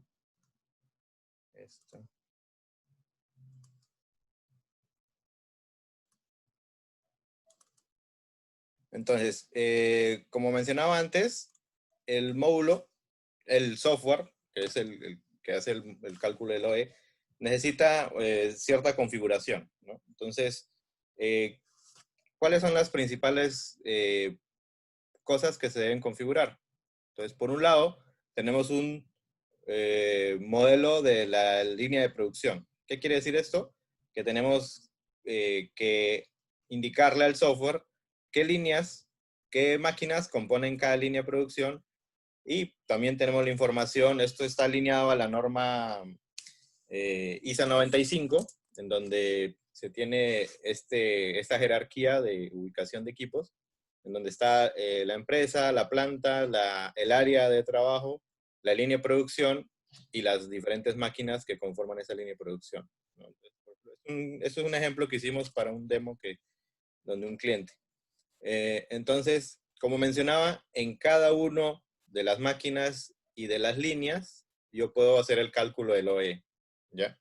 B: Esta. Entonces, como mencionaba antes, el módulo, el software, que es el que hace el cálculo del OE, necesita cierta configuración, ¿no? Entonces, ¿cuáles son las principales cosas que se deben configurar? Entonces, por un lado, tenemos un modelo de la línea de producción. ¿Qué quiere decir esto? Que tenemos que indicarle al software qué líneas, qué máquinas componen cada línea de producción y también tenemos la información, esto está alineado a la norma ISA 95, en donde se tiene esta jerarquía de ubicación de equipos, en donde está la empresa, la planta, el área de trabajo, la línea de producción y las diferentes máquinas que conforman esa línea de producción, ¿no? Eso es un ejemplo que hicimos para un demo donde un cliente. Entonces, como mencionaba, en cada uno de las máquinas y de las líneas, yo puedo hacer el cálculo del OE, ¿ya?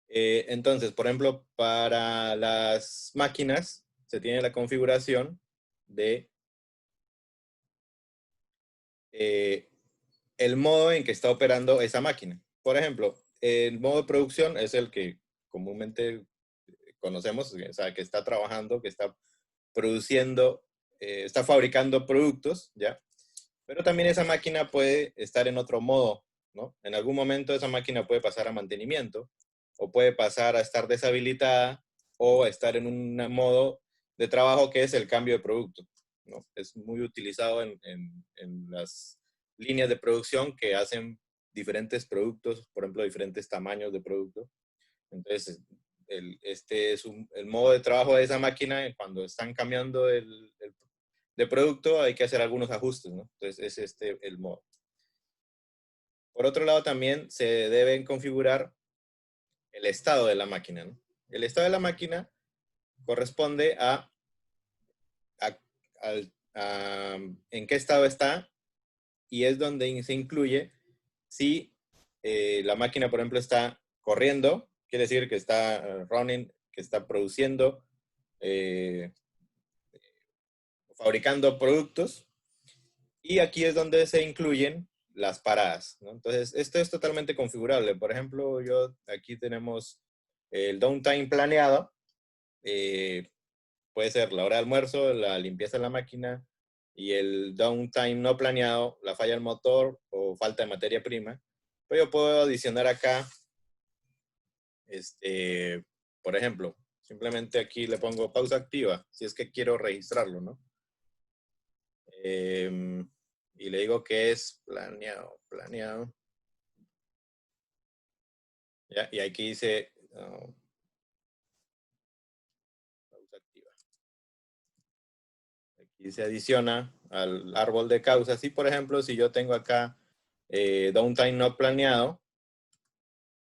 B: Entonces, por ejemplo, para las máquinas se tiene la configuración de el modo en que está operando esa máquina. Por ejemplo, el modo de producción es el que comúnmente conocemos, o sea, que está trabajando, que está produciendo, está fabricando productos, ¿ya? Pero también esa máquina puede estar en otro modo, ¿no? En algún momento esa máquina puede pasar a mantenimiento, o puede pasar a estar deshabilitada, o a estar en un modo de trabajo que es el cambio de producto, ¿no? Es muy utilizado en las líneas de producción que hacen diferentes productos, por ejemplo, diferentes tamaños de producto. Entonces, este es el modo de trabajo de esa máquina. Cuando están cambiando de producto, hay que hacer algunos ajustes, ¿no? Entonces, es el modo. Por otro lado, también se deben configurar el estado de la máquina, ¿no? El estado de la máquina corresponde a, en qué estado está, y es donde se incluye si la máquina, por ejemplo, está corriendo, quiere decir que está running, que está produciendo, eh, fabricando productos, y aquí es donde se incluyen las paradas, ¿no? Entonces, esto es totalmente configurable. Por ejemplo, aquí tenemos el downtime planeado. eh, Puede ser la hora de almuerzo, la limpieza de la máquina, y el downtime no planeado, la falla del motor o falta de materia prima. Pero yo puedo adicionar acá, por ejemplo, simplemente aquí le pongo pausa activa, si es que quiero registrarlo, ¿no? Y le digo que es planeado. ¿Ya? Y aquí dice pausa activa. Aquí se adiciona al árbol de causas. Y por ejemplo, si yo tengo acá downtime no planeado,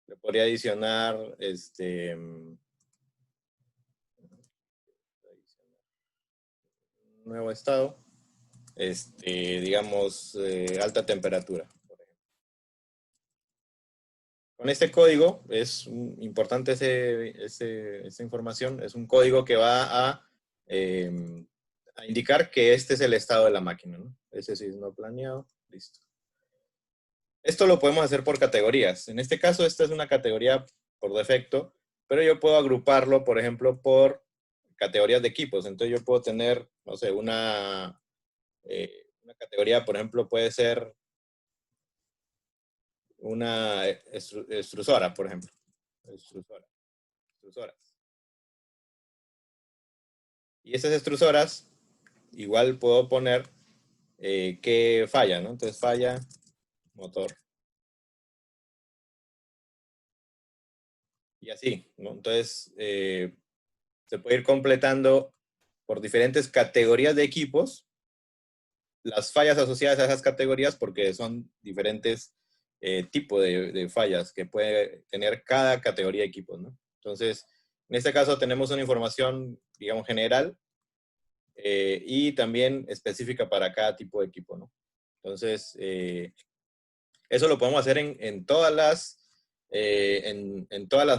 B: le podría adicionar un nuevo estado, digamos, alta temperatura. Con este código, es importante esa información, es un código que va a indicar que este es el estado de la máquina, ¿no? Ese sí es no planeado, listo. Esto lo podemos hacer por categorías. En este caso, esta es una categoría por defecto, pero yo puedo agruparlo, por ejemplo, por categorías de equipos. Entonces yo puedo tener, no sé, una categoría, por ejemplo, puede ser una extrusora, por ejemplo. Extrusoras. Y esas extrusoras, igual puedo poner qué falla, ¿no? Entonces falla motor. Y así, ¿no? Entonces se puede ir completando por diferentes categorías de equipos las fallas asociadas a esas categorías, porque son diferentes tipos de fallas que puede tener cada categoría de equipos, ¿no? Entonces, en este caso tenemos una información, digamos, general y también específica para cada tipo de equipo, ¿no? Entonces, eso lo podemos hacer en todas las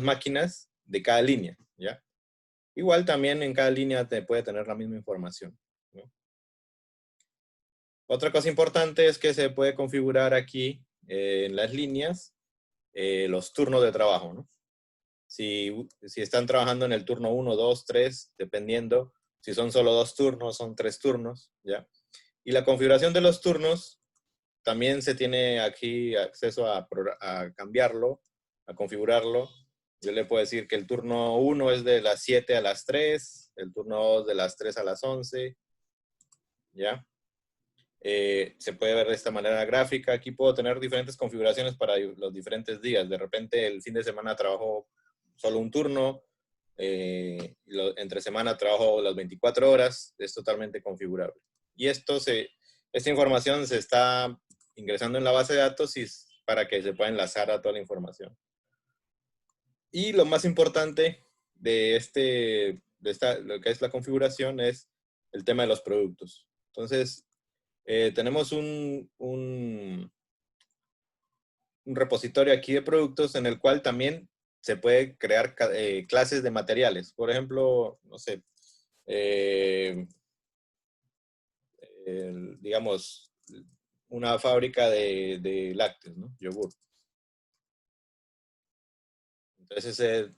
B: máquinas de cada línea, ¿ya? Igual también en cada línea te puede tener la misma información, ¿no? Otra cosa importante es que se puede configurar aquí en las líneas los turnos de trabajo, ¿no? Si están trabajando en el turno 1, 2, 3, dependiendo, si son solo 2 turnos, son 3 turnos, ¿ya? Y la configuración de los turnos también se tiene aquí acceso a cambiarlo, a configurarlo. Yo le puedo decir que el turno 1 es de las 7 a las 3, el turno 2 de las 3 a las 11, ¿ya? Se puede ver de esta manera gráfica. Aquí puedo tener diferentes configuraciones para los diferentes días. De repente el fin de semana trabajo solo un turno, entre semana trabajo las 24 horas, es totalmente configurable. Y esta información se está ingresando en la base de datos para que se pueda enlazar a toda la información. Y lo más importante lo que es la configuración es el tema de los productos. Entonces, tenemos un repositorio aquí de productos en el cual también se puede crear clases de materiales. Por ejemplo, no sé, digamos, una fábrica de lácteos, ¿no? Yogur. Entonces, esa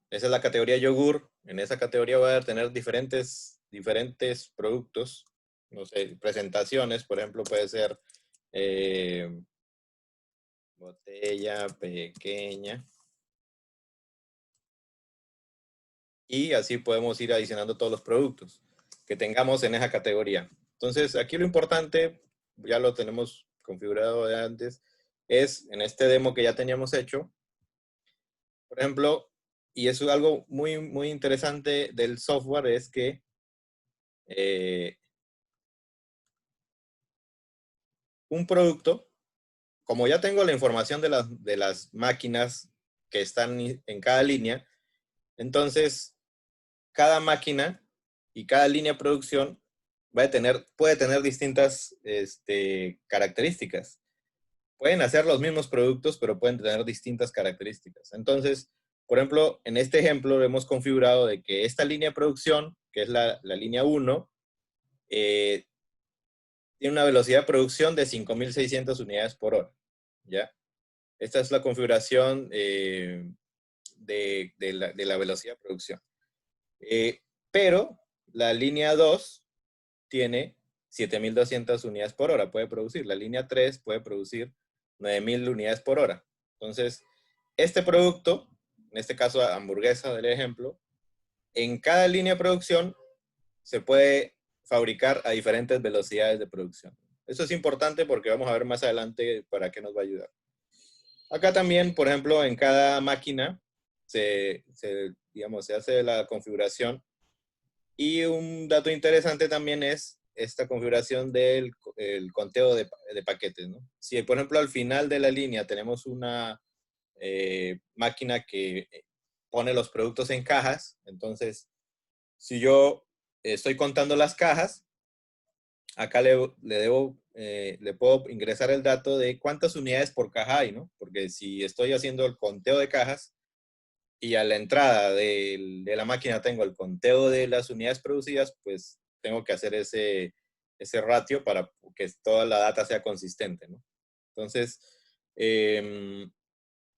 B: es la categoría yogur. En esa categoría voy a tener diferentes productos. No sé, presentaciones, por ejemplo, puede ser botella pequeña. Y así podemos ir adicionando todos los productos que tengamos en esa categoría. Entonces, aquí lo importante, ya lo tenemos configurado de antes, es en este demo que ya teníamos hecho, por ejemplo, y eso es algo muy, muy interesante del software, es que un producto, como ya tengo la información de las máquinas que están en cada línea, entonces cada máquina y cada línea de producción puede tener distintas características. Pueden hacer los mismos productos, pero pueden tener distintas características. Entonces, por ejemplo, en este ejemplo hemos configurado de que esta línea de producción, que es la línea 1, tiene una velocidad de producción de 5.600 unidades por hora. ¿Ya? Esta es la configuración de la velocidad de producción. Pero la línea 2 tiene 7.200 unidades por hora, puede producir. La línea 3 puede producir 9.000 unidades por hora. Entonces, este producto, en este caso hamburguesa del ejemplo, en cada línea de producción se puede fabricar a diferentes velocidades de producción. Eso es importante porque vamos a ver más adelante para qué nos va a ayudar. Acá también, por ejemplo, en cada máquina digamos, se hace la configuración. Y un dato interesante también es esta configuración del el conteo de paquetes, ¿no? Si, por ejemplo, al final de la línea tenemos una máquina que pone los productos en cajas, entonces, si yo estoy contando las cajas, acá le puedo ingresar el dato de cuántas unidades por caja hay, ¿no? Porque si estoy haciendo el conteo de cajas, y a la entrada de la máquina tengo el conteo de las unidades producidas, pues tengo que hacer ese ratio para que toda la data sea consistente, ¿no? Entonces,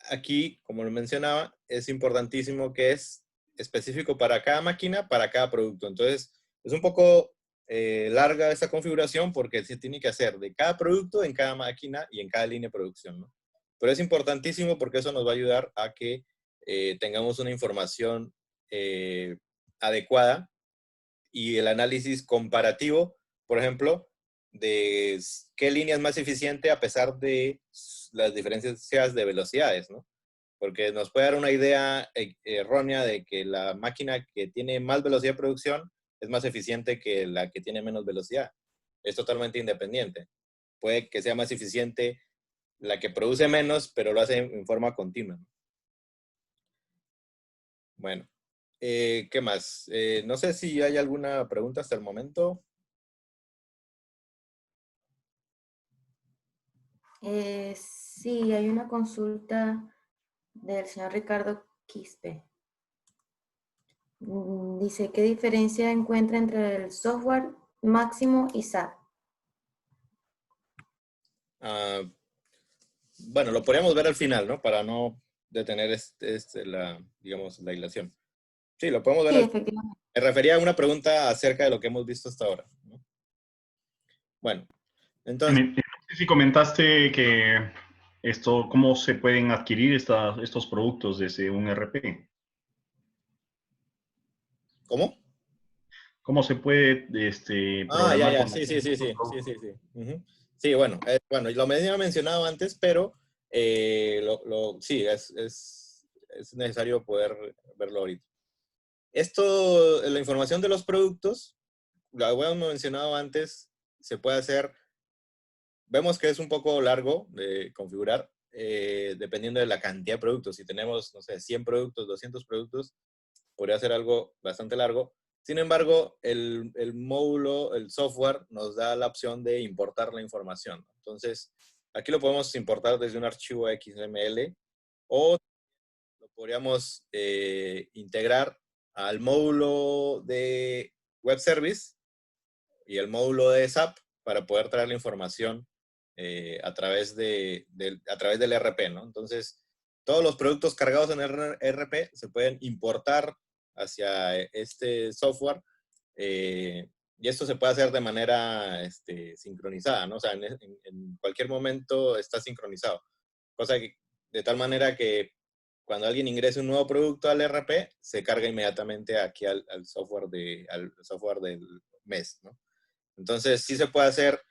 B: aquí, como lo mencionaba, es importantísimo que es específico para cada máquina, para cada producto. Entonces, es un poco larga esta configuración porque se tiene que hacer de cada producto en cada máquina y en cada línea de producción, ¿no? Pero es importantísimo porque eso nos va a ayudar a que tengamos una información adecuada y el análisis comparativo, por ejemplo, de qué línea es más eficiente a pesar de las diferencias de velocidades, ¿no? Porque nos puede dar una idea errónea de que la máquina que tiene más velocidad de producción es más eficiente que la que tiene menos velocidad. Es totalmente independiente. Puede que sea más eficiente la que produce menos, pero lo hace en forma continua, ¿no? Bueno, ¿qué más? No sé si hay alguna pregunta hasta el momento.
C: Sí, hay una consulta del señor Ricardo Quispe. Dice, ¿qué diferencia encuentra entre el software máximo y SAP?
B: Bueno, lo podríamos ver al final, ¿no? Para no detener digamos, la hilación. Sí, lo podemos ver
C: Sí,
B: al final.
C: efectivamente.
B: Me refería a una pregunta acerca de lo que hemos visto hasta ahora, ¿no? Bueno, entonces,
A: No sé si comentaste que cómo se pueden adquirir estos productos desde un RP.
B: ¿cómo?
A: ¿Cómo se puede
B: Ya,
A: programar
B: ya,
A: con
B: sí,
A: los
B: sí, sí, sí, sí,
A: productos?
B: sí, sí. Ujú. Sí, bueno, bueno, lo había mencionado antes, pero sí, es necesario poder verlo ahorita. Esto, la información de los productos, lo habíamos mencionado antes, se puede hacer, vemos que es un poco largo de configurar, dependiendo de la cantidad de productos. Si tenemos, no sé, 100 productos, 200 productos, podría ser algo bastante largo. Sin embargo, el módulo, el software, nos da la opción de importar la información. Entonces, aquí lo podemos importar desde un archivo XML o lo podríamos integrar al módulo de Web Service y el módulo de SAP para poder traer la información a través del ERP, ¿no? Entonces, todos los productos cargados en el ERP se pueden importar hacia este software, y esto se puede hacer de manera sincronizada, ¿no? O sea, en cualquier momento está sincronizado. Cosa que, de tal manera que cuando alguien ingrese un nuevo producto al ERP, se carga inmediatamente aquí al software del mes, ¿no? Entonces, sí se puede hacer.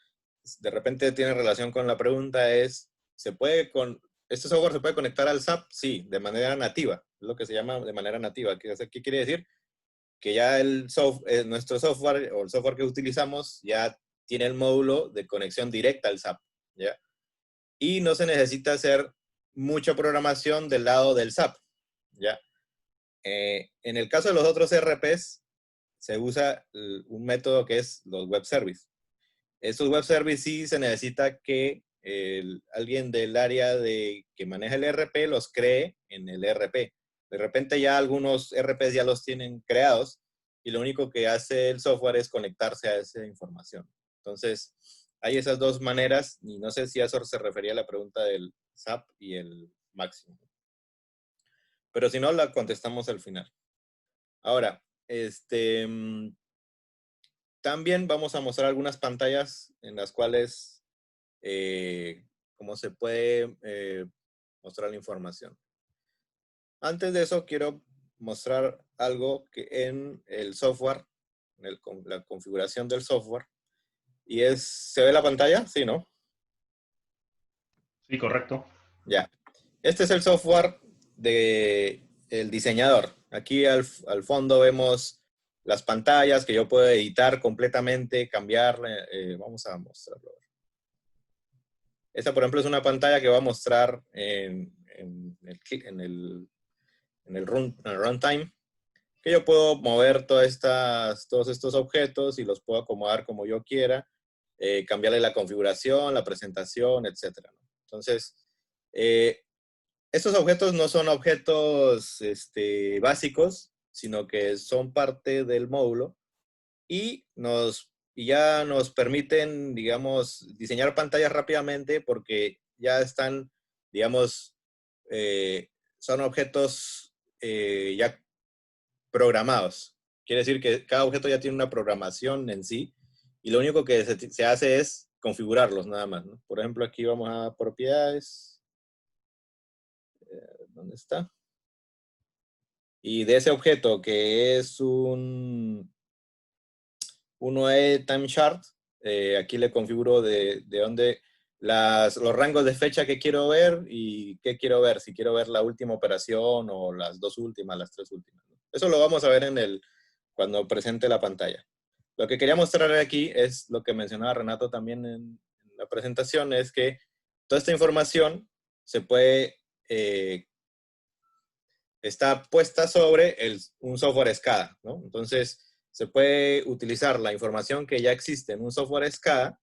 B: De repente tiene relación con la pregunta, ¿este software se puede conectar al SAP? Sí, de manera nativa. Es lo que se llama de manera nativa. ¿Qué quiere decir? Que ya nuestro software o el software que utilizamos ya tiene el módulo de conexión directa al SAP, ¿ya? Y no se necesita hacer mucha programación del lado del SAP, ¿ya? En el caso de los otros ERPs, se usa un método que es los web service. Estos web service sí se necesita que alguien del área que maneja el ERP los cree en el ERP. De repente ya algunos ERPs ya los tienen creados y lo único que hace el software es conectarse a esa información. Entonces, hay esas dos maneras y no sé si a eso se refería a la pregunta del SAP y el máximo. Pero si no, la contestamos al final. Ahora, también vamos a mostrar algunas pantallas en las cuales cómo se puede mostrar la información. Antes de eso, quiero mostrar algo que en el software, la configuración del software, y ¿se ve la pantalla? Sí, ¿no?
A: Sí, correcto.
B: Ya. Este es el software del diseñador. Aquí al fondo vemos las pantallas que yo puedo editar completamente, cambiarle. Vamos a mostrarlo. Esta, por ejemplo, es una pantalla que va a mostrar en el runtime, que yo puedo mover todos estos objetos y los puedo acomodar como yo quiera, cambiarle la configuración, la presentación, etc. Entonces, estos objetos no son objetos básicos, sino que son parte del módulo y ya nos permiten, digamos, diseñar pantallas rápidamente porque ya están, digamos, son objetos ya programados. Quiere decir que cada objeto ya tiene una programación en sí y lo único que se hace es configurarlos nada más, ¿no? Por ejemplo, aquí vamos a propiedades. ¿Dónde está? Y de ese objeto que es un 1E time chart, aquí le configuro de dónde los rangos de fecha que quiero ver y qué quiero ver, si quiero ver la última operación o las dos últimas, las tres últimas, ¿no? Eso lo vamos a ver cuando presente la pantalla. Lo que quería mostrar aquí es lo que mencionaba Renato también en la presentación, es que toda esta información se puede, está puesta sobre un software SCADA, ¿no? Entonces, se puede utilizar la información que ya existe en un software SCADA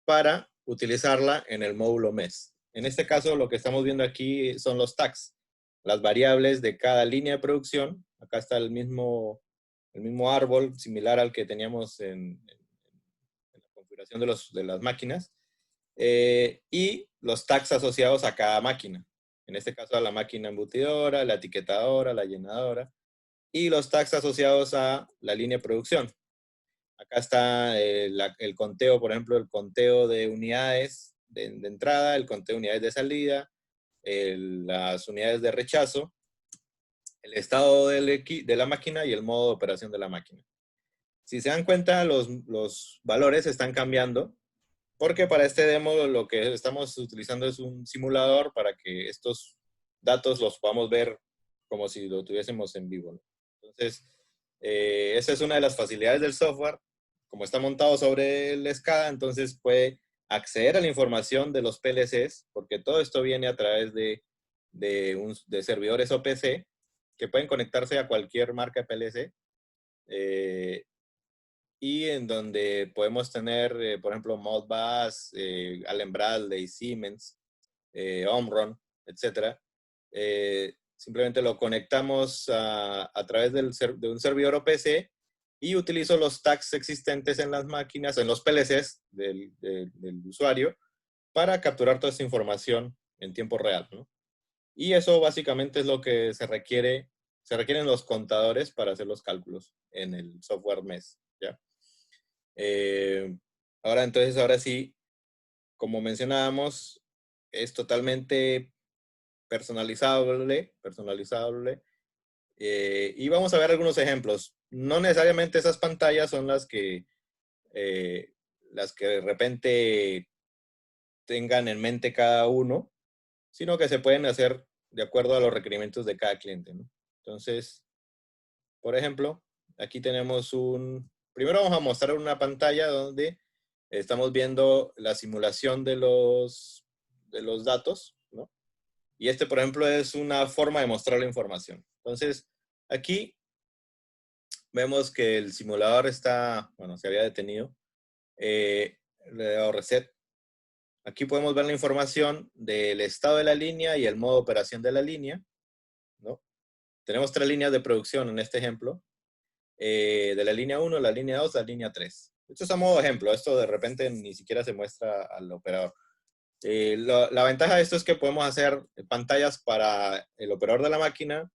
B: para utilizarla en el módulo MES. En este caso, lo que estamos viendo aquí son los tags, las variables de cada línea de producción. Acá está el mismo árbol, similar al que teníamos en la configuración de las máquinas, y los tags asociados a cada máquina. En este caso, a la máquina embutidora, la etiquetadora, la llenadora, y los tags asociados a la línea de producción. Acá está el conteo, por ejemplo, el conteo de unidades de entrada, el conteo de unidades de salida, las unidades de rechazo, el estado de la máquina y el modo de operación de la máquina. Si se dan cuenta, los valores están cambiando, porque para este demo lo que estamos utilizando es un simulador para que estos datos los podamos ver como si lo tuviésemos en vivo, ¿no? Entonces, esa es una de las facilidades del software. Como está montado sobre el SCADA, entonces puede acceder a la información de los PLCs, porque todo esto viene a través de servidores OPC, que pueden conectarse a cualquier marca PLC, y en donde podemos tener, por ejemplo, Modbus, Allen Bradley, Siemens, Omron, etc. Simplemente lo conectamos a través de un servidor OPC y utilizo los tags existentes en las máquinas, en los PLCs del usuario, para capturar toda esta información en tiempo real, ¿no? Y eso básicamente es lo que se requieren los contadores para hacer los cálculos en el software MES, ¿ya? Ahora sí, como mencionábamos, es totalmente personalizable, y vamos a ver algunos ejemplos. No necesariamente esas pantallas son las que de repente tengan en mente cada uno, sino que se pueden hacer de acuerdo a los requerimientos de cada cliente, ¿no? Entonces, por ejemplo, aquí tenemos primero vamos a mostrar una pantalla donde estamos viendo la simulación de los datos, ¿no? Y por ejemplo, es una forma de mostrar la información. Entonces, aquí vemos que el simulador se había detenido. Le he dado reset. Aquí podemos ver la información del estado de la línea y el modo de operación de la línea, ¿no? Tenemos 3 líneas de producción en este ejemplo. De la línea 1, la línea 2, la línea 3. Esto es a modo de ejemplo. Esto de repente ni siquiera se muestra al operador. La ventaja de esto es que podemos hacer pantallas para el operador de la máquina,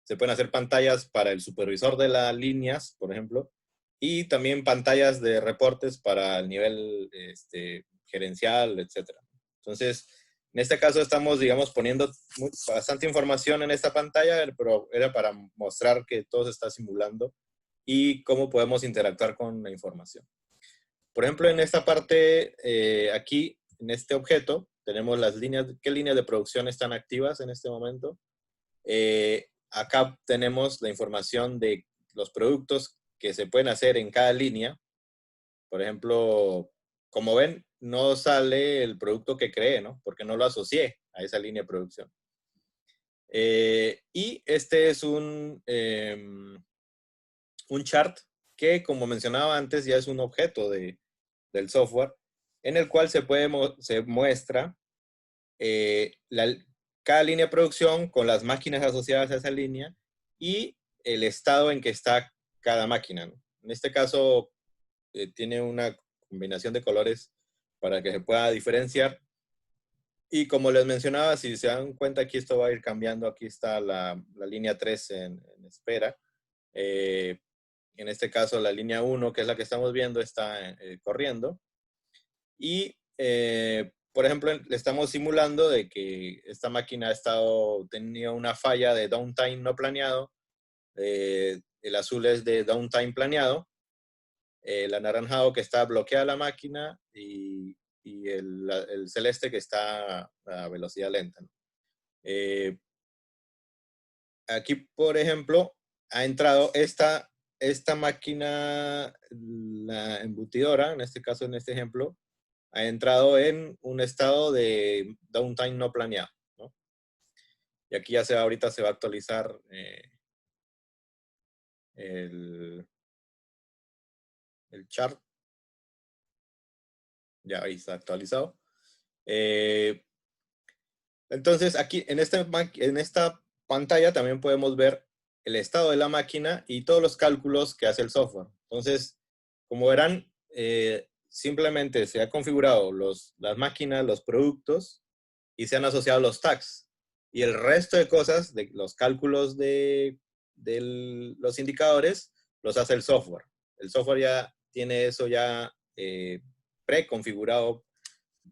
B: se pueden hacer pantallas para el supervisor de las líneas, por ejemplo, y también pantallas de reportes para el nivel gerencial, etc. Entonces, en este caso estamos, digamos, poniendo bastante información en esta pantalla, pero era para mostrar que todo se está simulando y cómo podemos interactuar con la información. Por ejemplo, en esta parte, aquí, en este objeto, tenemos las líneas, qué líneas de producción están activas en este momento. Acá tenemos la información de los productos que se pueden hacer en cada línea. Por ejemplo, como ven, no sale el producto que creé, ¿no? Porque no lo asocié a esa línea de producción. Y este es un chart que, como mencionaba antes, ya es un objeto del software, en el cual se muestra cada línea de producción con las máquinas asociadas a esa línea y el estado en que está cada máquina, ¿no? En este caso, tiene una combinación de colores para que se pueda diferenciar. Y como les mencionaba, si se dan cuenta, aquí esto va a ir cambiando. Aquí está la línea 3 en espera. En este caso, la línea 1, que es la que estamos viendo, está corriendo. Y, por ejemplo, le estamos simulando de que esta máquina tenía una falla de downtime no planeado. El azul es de downtime planeado. El anaranjado que está bloqueada la máquina y el celeste que está a velocidad lenta, ¿no? Aquí, por ejemplo, ha entrado esta máquina, la embutidora, en este caso, en este ejemplo, ha entrado en un estado de downtime no planeado, ¿no? Y aquí ya ahorita se va a actualizar el chart. Ya ahí está actualizado. Entonces, aquí en esta pantalla también podemos ver el estado de la máquina y todos los cálculos que hace el software. Entonces, como verán, simplemente se ha configurado las máquinas, los productos, y se han asociado los tags. Y el resto de cosas, de los cálculos de los indicadores, los hace el software. El software ya tiene eso ya preconfigurado,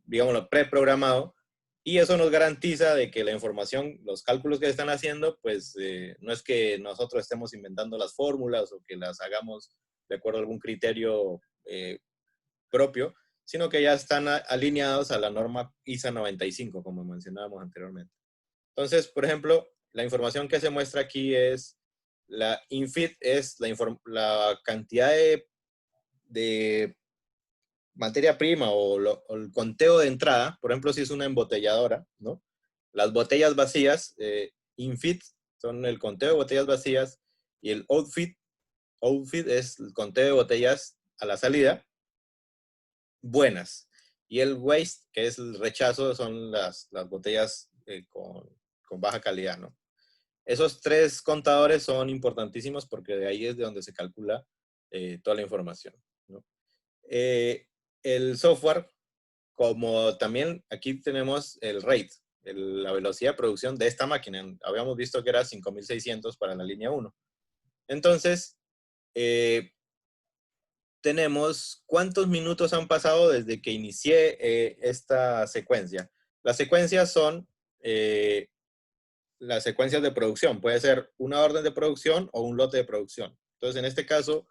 B: digámoslo, preprogramado, y eso nos garantiza de que la información, los cálculos que están haciendo, pues no es que nosotros estemos inventando las fórmulas o que las hagamos de acuerdo a algún criterio propio, sino que ya están alineados a la norma ISA 95, como mencionábamos anteriormente. Entonces, por ejemplo, la información que se muestra aquí es la infeed, es la cantidad de materia prima o el conteo de entrada. Por ejemplo, si es una embotelladora, ¿no? Las botellas vacías, infeed, son el conteo de botellas vacías, y el outfeed es el conteo de botellas a la salida buenas. Y el waste, que es el rechazo, son las botellas con baja calidad, ¿no? Esos 3 contadores son importantísimos porque de ahí es de donde se calcula toda la información, ¿no? El software, como también aquí tenemos el rate, la velocidad de producción de esta máquina. Habíamos visto que era 5600 para la línea 1. Entonces, tenemos cuántos minutos han pasado desde que inicié esta secuencia. Las secuencias son las secuencias de producción. Puede ser una orden de producción o un lote de producción. Entonces, en este caso,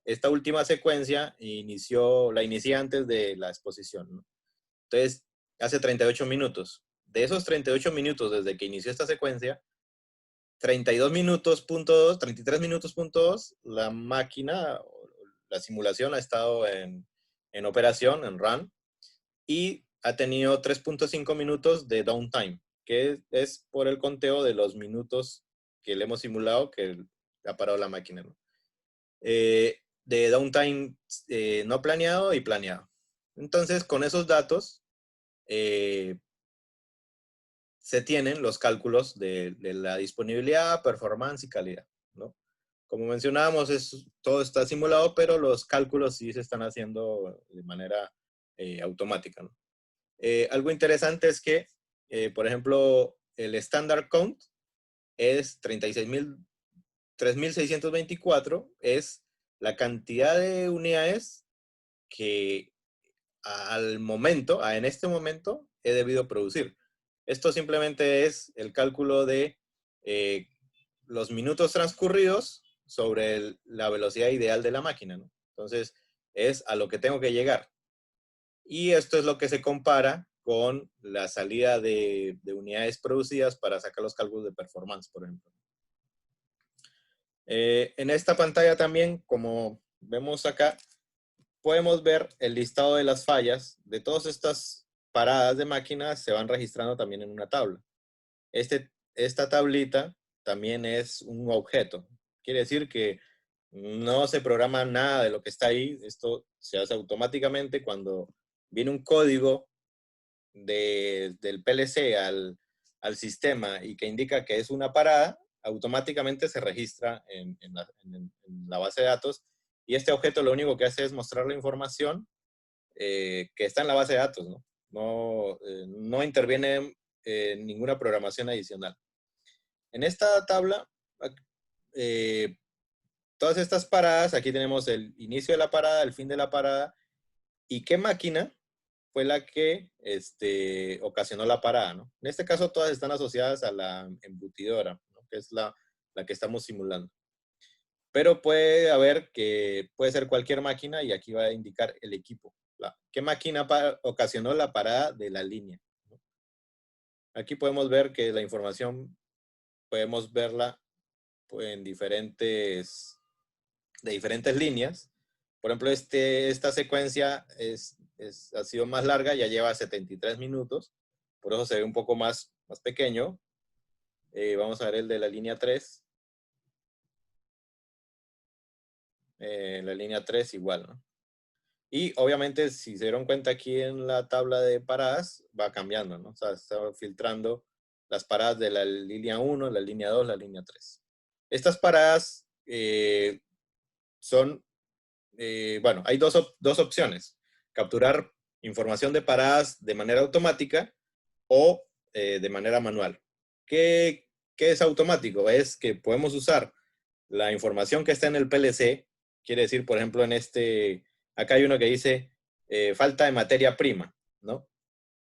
B: esta última secuencia la inicié antes de la exposición, ¿no? Entonces, hace 38 minutos. De esos 38 minutos desde que inició esta secuencia, 32 minutos, punto 2, 33 minutos, punto 2, la máquina, la simulación ha estado en operación, en run, y ha tenido 3.5 minutos de downtime, que es por el conteo de los minutos que le hemos simulado que ha parado la máquina, ¿no? De downtime no planeado y planeado. Entonces, con esos datos, se tienen los cálculos de la disponibilidad, performance y calidad, ¿no? Como mencionábamos, todo está simulado, pero los cálculos sí se están haciendo de manera automática, ¿no? Algo interesante es que, por ejemplo, el standard count es 36.624, es la cantidad de unidades que en este momento, he debido producir. Esto simplemente es el cálculo de los minutos transcurridos sobre la velocidad ideal de la máquina, ¿no? Entonces, es a lo que tengo que llegar. Y esto es lo que se compara con la salida de unidades producidas para sacar los cálculos de performance, por ejemplo. En esta pantalla también, como vemos acá, podemos ver el listado de las fallas. De todas estas paradas de máquinas se van registrando también en una tabla. Esta tablita también es un objeto. Quiere decir que no se programa nada de lo que está ahí. Esto se hace automáticamente cuando viene un código del PLC al sistema y que indica que es una parada, automáticamente se registra en la base de datos. Y este objeto lo único que hace es mostrar la información que está en la base de datos, ¿no? No interviene ninguna programación adicional. En esta tabla, todas estas paradas, aquí tenemos el inicio de la parada, el fin de la parada, y qué máquina fue la que ocasionó la parada, ¿no? En este caso, todas están asociadas a la embutidora, ¿no? Que es la que estamos simulando. Pero puede ser cualquier máquina y aquí va a indicar el equipo. ¿Qué máquina ocasionó la parada de la línea? Aquí podemos ver que la información, podemos verla de diferentes líneas. Por ejemplo, esta secuencia ha sido más larga, ya lleva 73 minutos. Por eso se ve un poco más pequeño. Vamos a ver el de la línea 3. La línea 3 igual, ¿no? Y obviamente, si se dieron cuenta aquí en la tabla de paradas, va cambiando, ¿no? O sea, está filtrando las paradas de la línea 1, la línea 2, la línea 3. Estas paradas son, bueno, hay dos opciones. Capturar información de paradas de manera automática o de manera manual. ¿Qué es automático? Es que podemos usar la información que está en el PLC. Quiere decir, por ejemplo, acá hay uno que dice falta de materia prima, ¿no?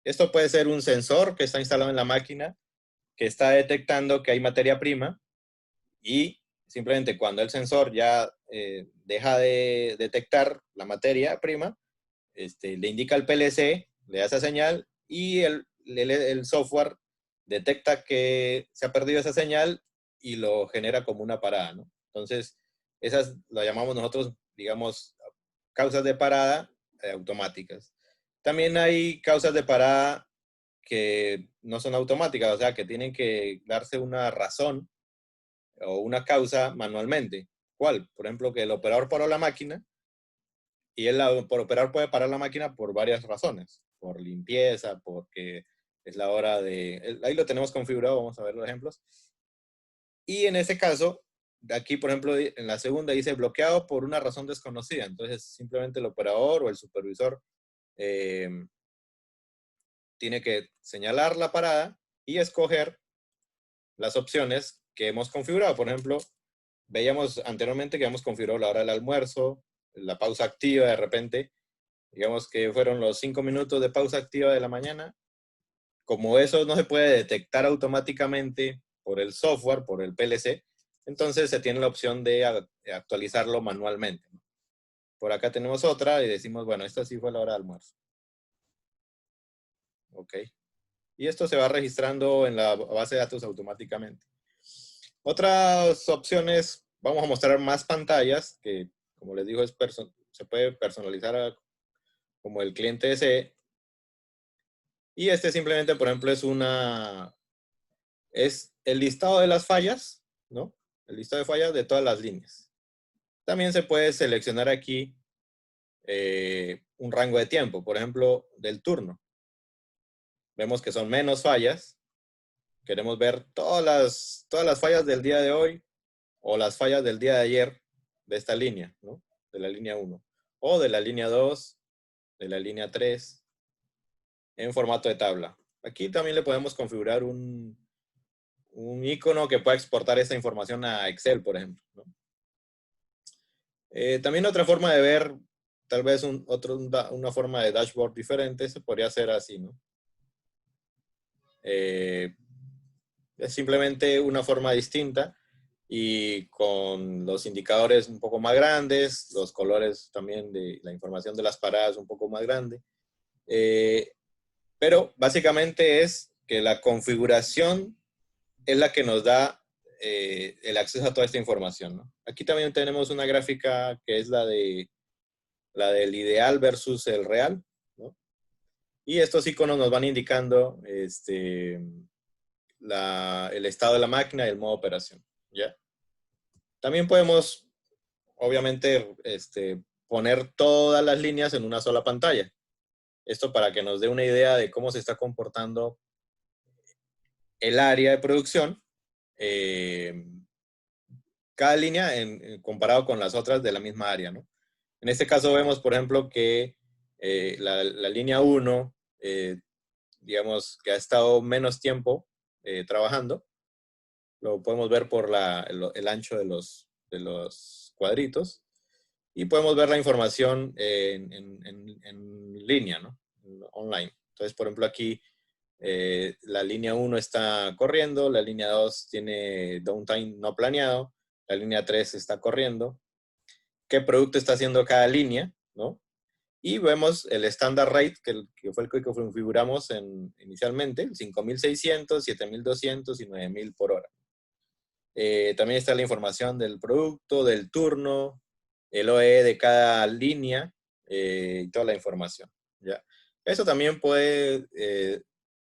B: Esto puede ser un sensor que está instalado en la máquina que está detectando que hay materia prima y simplemente cuando el sensor ya deja de detectar la materia prima, le indica al PLC, le da esa señal y el software detecta que se ha perdido esa señal y lo genera como una parada, ¿no? Entonces, esas lo llamamos nosotros, digamos, causas de parada automáticas. También hay causas de parada que no son automáticas, o sea, que tienen que darse una razón o una causa manualmente. ¿Cuál? Por ejemplo, que el operador paró la máquina y por operador puede parar la máquina por varias razones. Por limpieza, porque es la hora ahí lo tenemos configurado, vamos a ver los ejemplos. Y en ese caso, aquí, por ejemplo, en la segunda dice bloqueado por una razón desconocida. Entonces, simplemente el operador o el supervisor tiene que señalar la parada y escoger las opciones que hemos configurado. Por ejemplo, veíamos anteriormente que hemos configurado la hora del almuerzo, la pausa activa de repente. Digamos que fueron los 5 minutos de pausa activa de la mañana. Como eso no se puede detectar automáticamente por el software, por el PLC, entonces se tiene la opción de actualizarlo manualmente. Por acá tenemos otra y decimos, bueno, esta sí fue la hora de almuerzo. Ok. Y esto se va registrando en la base de datos automáticamente. Otras opciones, vamos a mostrar más pantallas, que como les digo, se puede personalizar como el cliente desee. Y este simplemente, por ejemplo, es el listado de las fallas, ¿no? El listado de fallas de todas las líneas. También se puede seleccionar aquí un rango de tiempo, por ejemplo, del turno. Vemos que son menos fallas. Queremos ver todas las fallas del día de hoy o las fallas del día de ayer de esta línea, ¿no? De la línea 1. O de la línea 2, de la línea 3, en formato de tabla. Aquí también le podemos configurar un icono que pueda exportar esta información a Excel, por ejemplo, ¿no? También otra forma de ver, tal vez una forma de dashboard diferente, se podría hacer así, ¿no? Es simplemente una forma distinta y con los indicadores un poco más grandes, los colores también de la información de las paradas un poco más grande. Pero básicamente es que la configuración es la que nos da el acceso a toda esta información, ¿no? Aquí también tenemos una gráfica que es la del ideal versus el real, ¿no? Y estos iconos nos van indicando el estado de la máquina y el modo de operación, ¿ya? También podemos, obviamente, poner todas las líneas en una sola pantalla. Esto para que nos dé una idea de cómo se está comportando el área de producción, cada línea comparado con las otras de la misma área, ¿no? En este caso vemos, por ejemplo, que la línea 1, digamos, que ha estado menos tiempo trabajando. Lo podemos ver por el ancho de los cuadritos. Y podemos ver la información en línea, ¿no? Online. Entonces, por ejemplo, aquí la línea 1 está corriendo, la línea 2 tiene downtime no planeado, la línea 3 está corriendo. ¿Qué producto está haciendo cada línea, ¿no? Y vemos el standard rate, que fue el que configuramos inicialmente, el 5600, 7200 y 9000 por hora. También está la información del producto, del turno, el OE de cada línea y toda la información, ¿ya? Eso también puede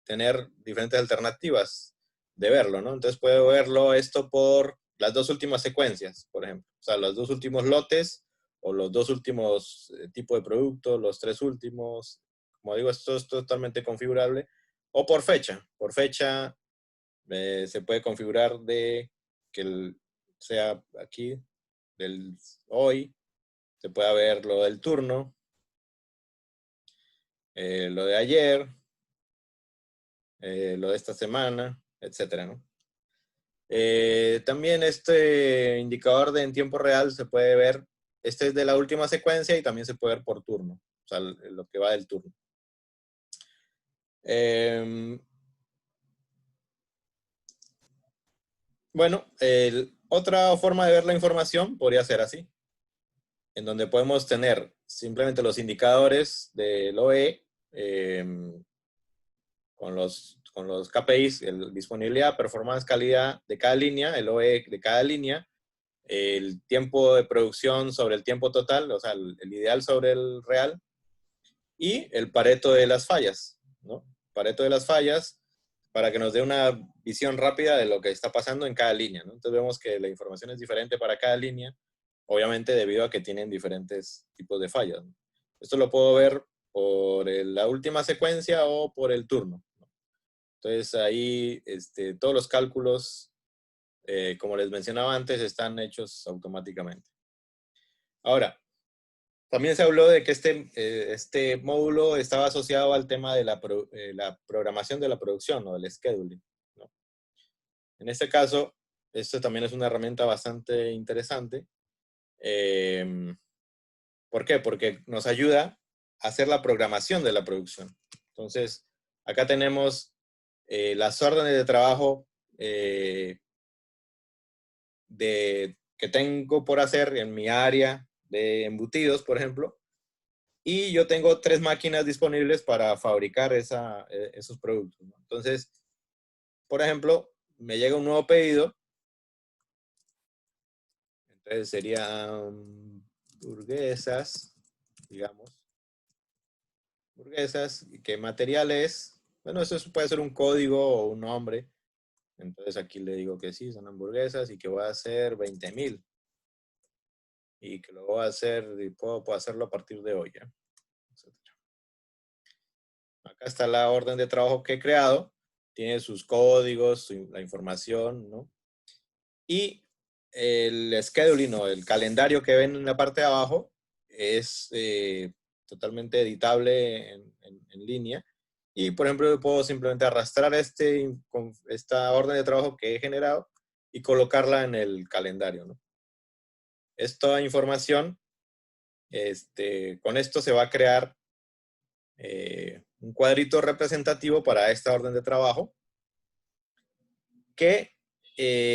B: tener diferentes alternativas de verlo, ¿no? Entonces puedo verlo esto por las dos últimas secuencias, por ejemplo. O sea, los dos últimos lotes o los dos últimos tipos de producto, los tres últimos. Como digo, esto es totalmente configurable. O por fecha. Por fecha se puede configurar de que sea aquí, del hoy, se puede ver lo del turno, lo de ayer, lo de esta semana, etcétera, ¿no? También este indicador en tiempo real se puede ver, este es de la última secuencia y también se puede ver por turno, o sea, lo que va del turno. Bueno, otra forma de ver la información podría ser así, en donde podemos tener simplemente los indicadores del OE con los KPIs, disponibilidad, performance, calidad de cada línea, el OE de cada línea, el tiempo de producción sobre el tiempo total, o sea, el ideal sobre el real, y el Pareto de las fallas, ¿no? Pareto de las fallas para que nos dé una visión rápida de lo que está pasando en cada línea, ¿no? Entonces vemos que la información es diferente para cada línea, obviamente debido a que tienen diferentes tipos de fallas, ¿no? Esto lo puedo ver por la última secuencia o por el turno, ¿no? Entonces ahí todos los cálculos, como les mencionaba antes, están hechos automáticamente. Ahora, también se habló de que este módulo estaba asociado al tema de la programación de la producción, o del scheduling, ¿no? En este caso, esto también es una herramienta bastante interesante. ¿Por qué? Porque nos ayuda a hacer la programación de la producción. Entonces, acá tenemos las órdenes de trabajo que tengo por hacer en mi área de embutidos, por ejemplo, y yo tengo 3 máquinas disponibles para fabricar esos productos, ¿no? Entonces, por ejemplo, me llega un nuevo pedido, entonces serían hamburguesas, digamos, hamburguesas, ¿qué material es? Bueno, eso puede ser un código o un nombre, entonces aquí le digo que sí, son hamburguesas y que voy a hacer 20,000 y que lo voy a hacer y puedo hacerlo a partir de hoy, ¿ya? Etcétera. Acá está la orden de trabajo que he creado, tiene sus códigos, la información, ¿no? Y el scheduling o el calendario que ven en la parte de abajo es totalmente editable en línea. Y, por ejemplo, yo puedo simplemente arrastrar esta orden de trabajo que he generado y colocarla en el calendario, ¿no? Esta información, con esto se va a crear un cuadrito representativo para esta orden de trabajo que,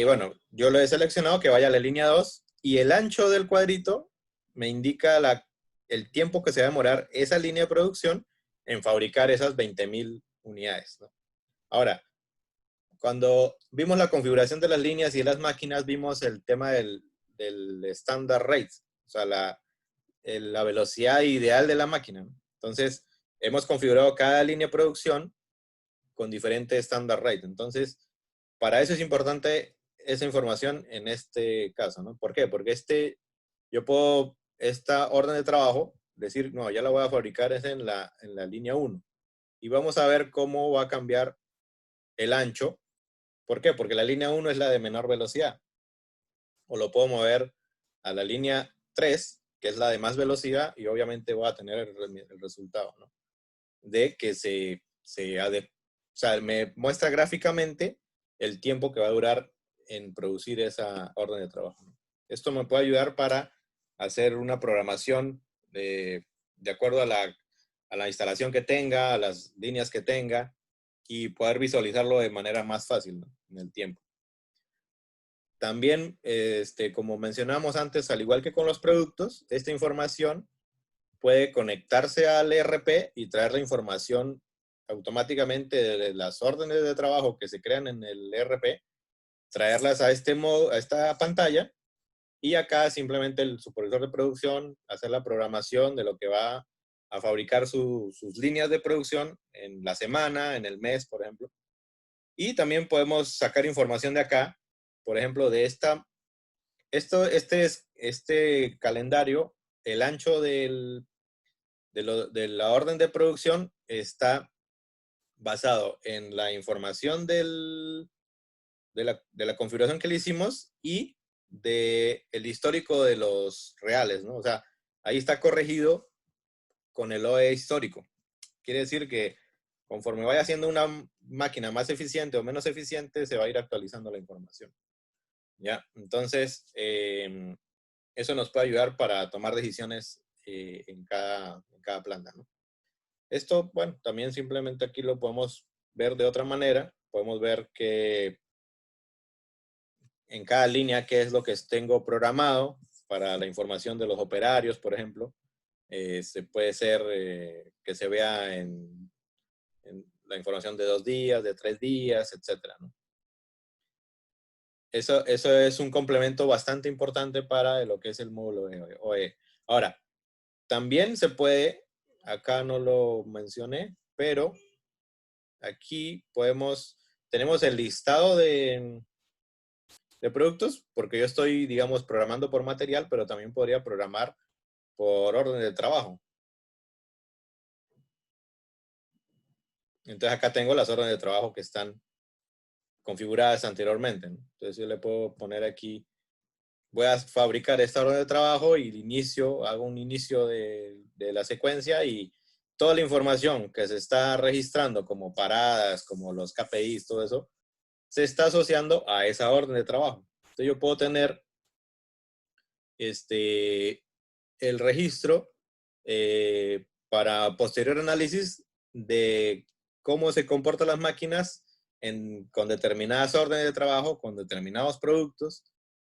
B: bueno, yo lo he seleccionado que vaya a la línea 2 y el ancho del cuadrito me indica el tiempo que se va a demorar esa línea de producción en fabricar esas 20,000 unidades, ¿no? Ahora, cuando vimos la configuración de las líneas y de las máquinas, vimos el tema del standard rate, o sea, la velocidad ideal de la máquina, ¿no? Entonces, hemos configurado cada línea de producción con diferente standard rate. Entonces, para eso es importante esa información en este caso, ¿no? ¿Por qué? Porque yo puedo, esta orden de trabajo, decir, no, ya la voy a fabricar es en la línea 1. Y vamos a ver cómo va a cambiar el ancho. ¿Por qué? Porque la línea 1 es la de menor velocidad. O lo puedo mover a la línea 3, que es la de más velocidad, y obviamente voy a tener el resultado, ¿no? De que o sea, me muestra gráficamente el tiempo que va a durar en producir esa orden de trabajo, ¿no? Esto me puede ayudar para hacer una programación de acuerdo a la instalación que tenga, a las líneas que tenga, y poder visualizarlo de manera más fácil, ¿no? En el tiempo. También, como mencionamos antes, al igual que con los productos, esta información puede conectarse al ERP y traer la información automáticamente de las órdenes de trabajo que se crean en el ERP, traerlas a a esta pantalla, y acá simplemente el supervisor de producción hacer la programación de lo que va a fabricar sus líneas de producción en la semana, en el mes, por ejemplo. Y también podemos sacar información de acá, por ejemplo, de este calendario, el ancho de la orden de producción está basado en la información de la configuración que le hicimos y del histórico de los reales, ¿no? O sea, ahí está corregido con el OE histórico. Quiere decir que conforme vaya siendo una máquina más eficiente o menos eficiente, se va a ir actualizando la información, ¿ya? Entonces, eso nos puede ayudar para tomar decisiones en cada planta, ¿no? Esto, bueno, también simplemente aquí lo podemos ver de otra manera. Podemos ver que en cada línea qué es lo que tengo programado para la información de los operarios, por ejemplo. Se puede ser que se vea en la información de 2 días, de 3 días, etcétera, ¿no? Eso es un complemento bastante importante para lo que es el módulo de OE. Ahora, también se puede, acá no lo mencioné, pero aquí tenemos el listado de productos, porque yo estoy, digamos, programando por material, pero también podría programar por orden de trabajo. Entonces acá tengo las órdenes de trabajo que están configuradas anteriormente, ¿no? Entonces yo le puedo poner aquí voy a fabricar esta orden de trabajo y hago un inicio de la secuencia y toda la información que se está registrando como paradas, como los KPIs, todo eso, se está asociando a esa orden de trabajo. Entonces yo puedo tener el registro para posterior análisis de cómo se comportan las máquinas con determinadas órdenes de trabajo, con determinados productos.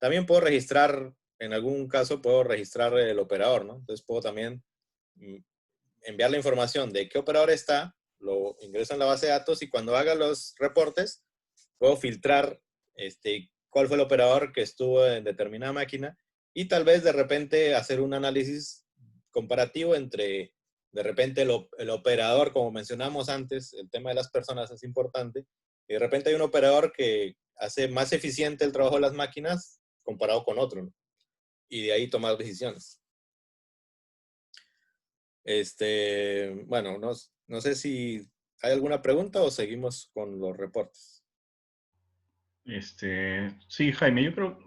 B: También puedo registrar, en algún caso puedo registrar el operador, ¿no? Entonces puedo también enviar la información de qué operador está, lo ingreso en la base de datos y cuando haga los reportes, puedo filtrar cuál fue el operador que estuvo en determinada máquina y tal vez de repente hacer un análisis comparativo entre de repente el operador, como mencionamos antes, el tema de las personas es importante, y de repente hay un operador que hace más eficiente el trabajo de las máquinas comparado con otro, ¿no? Y de ahí tomar decisiones. Bueno, no sé si hay alguna pregunta o seguimos con los reportes.
A: Sí, Jaime, yo creo,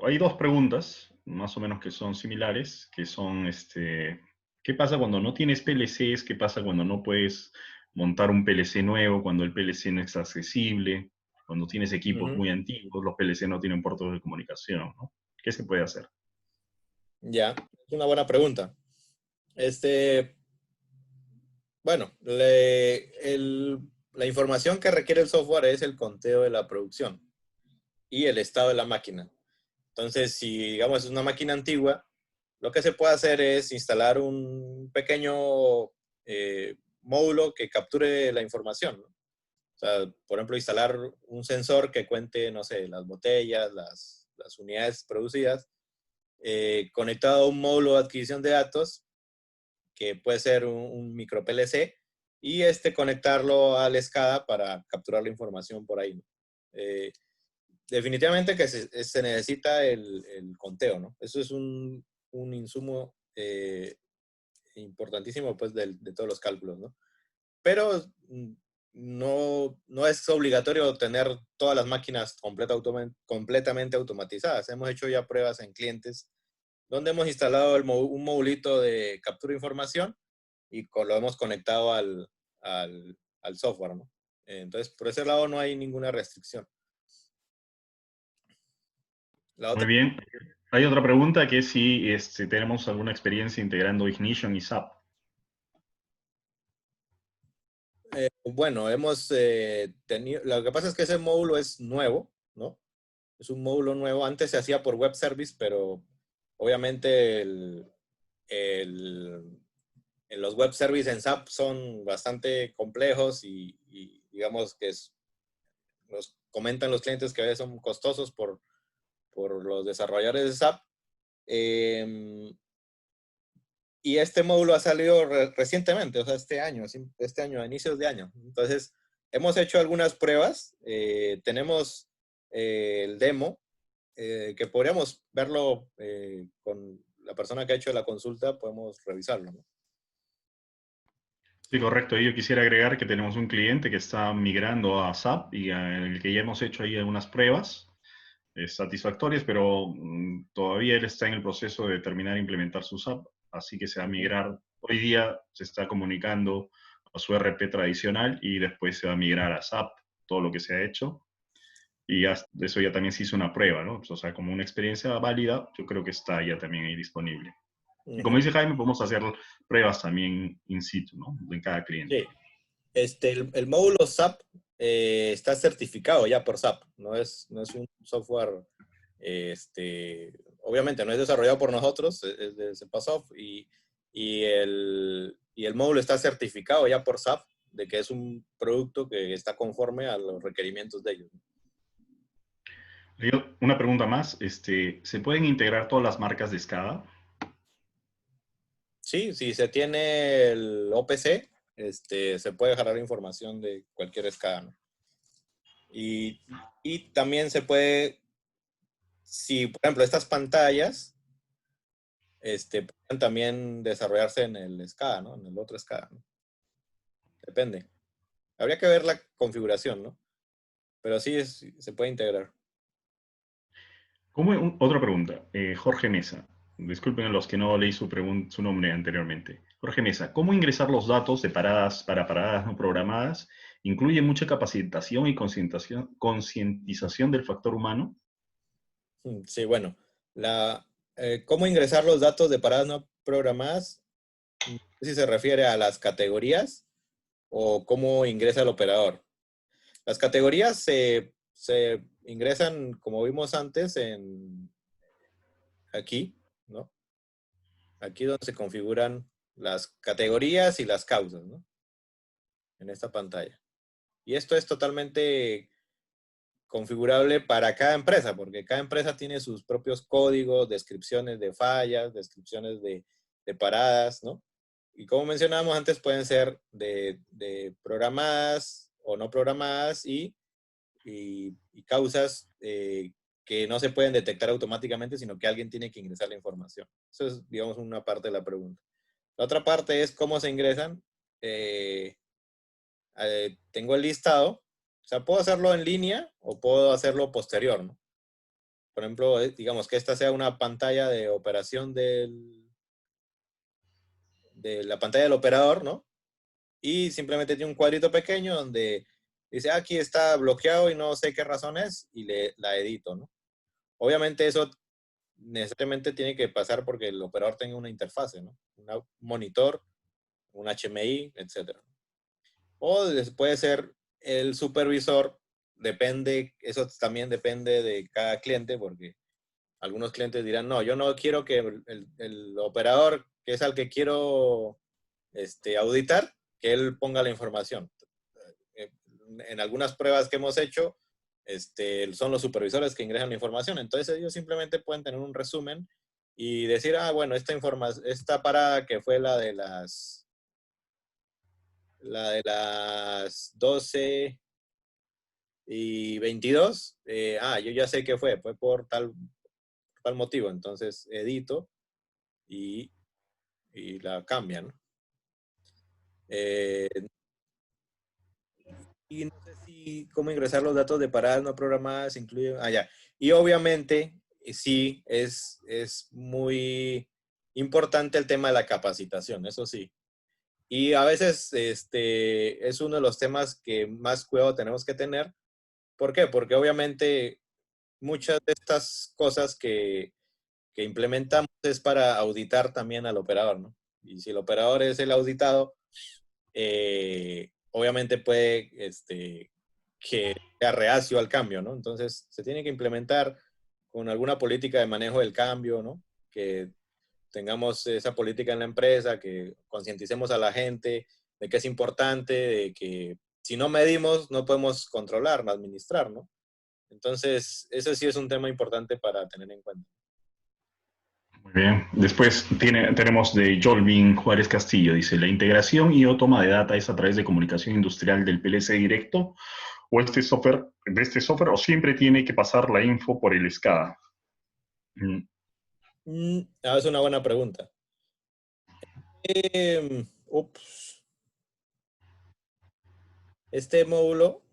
A: hay dos preguntas, más o menos que son similares, que son, ¿qué pasa cuando no tienes PLCs? ¿Qué pasa cuando no puedes montar un PLC nuevo, cuando el PLC no es accesible, cuando tienes equipos muy antiguos, los PLC no tienen puertos de comunicación, ¿no? ¿Qué se puede hacer?
B: Ya, es una buena pregunta. Bueno, la información que requiere el software es el conteo de la producción y el estado de la máquina. Entonces, si digamos es una máquina antigua, lo que se puede hacer es instalar un pequeño módulo que capture la información, ¿no? O sea, por ejemplo, instalar un sensor que cuente, no sé, las botellas, las unidades producidas, conectado a un módulo de adquisición de datos, que puede ser un micro PLC, y conectarlo al SCADA para capturar la información por ahí, ¿no? Definitivamente que se necesita el conteo, ¿no? Eso es un insumo importantísimo, pues, de todos los cálculos, ¿no? Pero no es obligatorio tener todas las máquinas completamente automatizadas. Hemos hecho ya pruebas en clientes donde hemos instalado un modulito de captura de información y lo hemos conectado al software, ¿no? Entonces, por ese lado no hay ninguna restricción. La
A: Muy
B: otra,
A: bien. Hay otra pregunta que es si tenemos alguna experiencia integrando Ignition y SAP.
B: bueno, hemos tenido, lo que pasa es que ese módulo es nuevo, ¿no? Es un módulo nuevo. Antes se hacía por web service, pero obviamente los web service en SAP son bastante complejos y digamos que nos comentan los clientes que a veces son costosos por los desarrolladores de SAP. Y este módulo ha salido recientemente, o sea, este año, a inicios de año. Entonces, hemos hecho algunas pruebas. Tenemos el demo, que podríamos verlo con la persona que ha hecho la consulta, podemos revisarlo, ¿no?
A: Sí, correcto. Y yo quisiera agregar que tenemos un cliente que está migrando a SAP y en el que ya hemos hecho ahí algunas pruebas satisfactorias, pero todavía él está en el proceso de terminar de implementar su SAP, así que se va a migrar. Hoy día se está comunicando a su RP tradicional y después se va a migrar a SAP, todo lo que se ha hecho. Y eso ya también se hizo una prueba, ¿no? O sea, como una experiencia válida, yo creo que está ya también ahí disponible. Y como dice Jaime, podemos hacer pruebas también in situ, ¿no? En cada cliente.
B: Sí. El módulo SAP está certificado ya por SAP, no es un software, obviamente no es desarrollado por nosotros, es de CEPASOFT, y el módulo está certificado ya por SAP de que es un producto que está conforme a los requerimientos de ellos.
A: Una pregunta más, ¿se pueden integrar todas las marcas de SCADA?
B: Sí, si se tiene el OPC, se puede jalar información de cualquier SCADA, ¿no? Y también se puede, si por ejemplo estas pantallas pueden también desarrollarse en el SCADA, ¿no? En el otro SCADA, ¿no? Depende. Habría que ver la configuración, ¿no? Pero sí se puede integrar.
A: Otra pregunta. Jorge Mesa. Disculpen a los que no leí su nombre anteriormente. Jorge Mesa, ¿cómo ingresar los datos de paradas para paradas no programadas? ¿Incluye mucha capacitación y concientización del factor humano?
B: Sí, bueno, ¿cómo ingresar los datos de paradas no programadas? No sé si se refiere a las categorías o cómo ingresa el operador. Las categorías se ingresan, como vimos antes, aquí, ¿no? Aquí donde se configuran las categorías y las causas, ¿no? En esta pantalla. Y esto es totalmente configurable para cada empresa, porque cada empresa tiene sus propios códigos, descripciones de fallas, descripciones de paradas, ¿no? Y como mencionábamos antes, pueden ser de programadas o no programadas y causas que no se pueden detectar automáticamente, sino que alguien tiene que ingresar la información. Eso es, digamos, una parte de la pregunta. La otra parte es cómo se ingresan. Eh, Tengo el listado. O sea, puedo hacerlo en línea o puedo hacerlo posterior, ¿no? Por ejemplo, digamos que esta sea una pantalla de operación de la pantalla del operador, ¿no? Y simplemente tiene un cuadrito pequeño donde dice, aquí está bloqueado y no sé qué razón es, y la edito, ¿no? Obviamente eso necesariamente tiene que pasar porque el operador tenga una interfase, ¿no? Un monitor, un HMI, etcétera. O puede ser el supervisor, depende, eso también depende de cada cliente, porque algunos clientes dirán, no, yo no quiero que el operador, que es al que quiero auditar, que él ponga la información. En algunas pruebas que hemos hecho, son los supervisores que ingresan la información. Entonces ellos simplemente pueden tener un resumen y decir, ah, bueno, esta parada que fue la de las 12:22, yo ya sé qué fue por tal motivo. Entonces edito y, y la cambian, ¿no? Y no sé si cómo ingresar los datos de paradas no programadas incluye. Ya. Y obviamente, sí, es muy importante el tema de la capacitación, eso sí. Y a veces es uno de los temas que más cuidado tenemos que tener. ¿Por qué? Porque obviamente muchas de estas cosas que implementamos es para auditar también al operador, ¿no? Y si el operador es el auditado, obviamente puede que sea reacio al cambio, ¿no? Entonces, se tiene que implementar con alguna política de manejo del cambio, ¿no? Que tengamos esa política en la empresa, que concienticemos a la gente de que es importante, de que si no medimos, no podemos controlar, no administrar, ¿no? Entonces, eso sí es un tema importante para tener en cuenta.
A: Muy bien. Después tenemos de Jolvin Juárez Castillo. Dice, ¿la integración y o toma de data es a través de comunicación industrial del PLC directo o de este software o siempre tiene que pasar la info por el SCADA?
B: Es una buena pregunta. Ups. Este módulo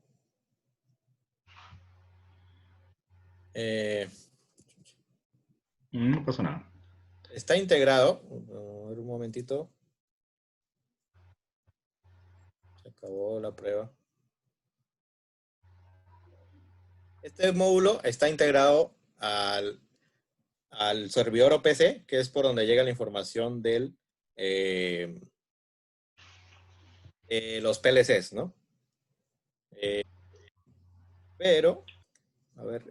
A: No pasa nada.
B: está integrado. A ver, un momentito. Se acabó la prueba. Este módulo está integrado al servidor OPC, que es por donde llega la información los PLCs, ¿no? Pero, a ver,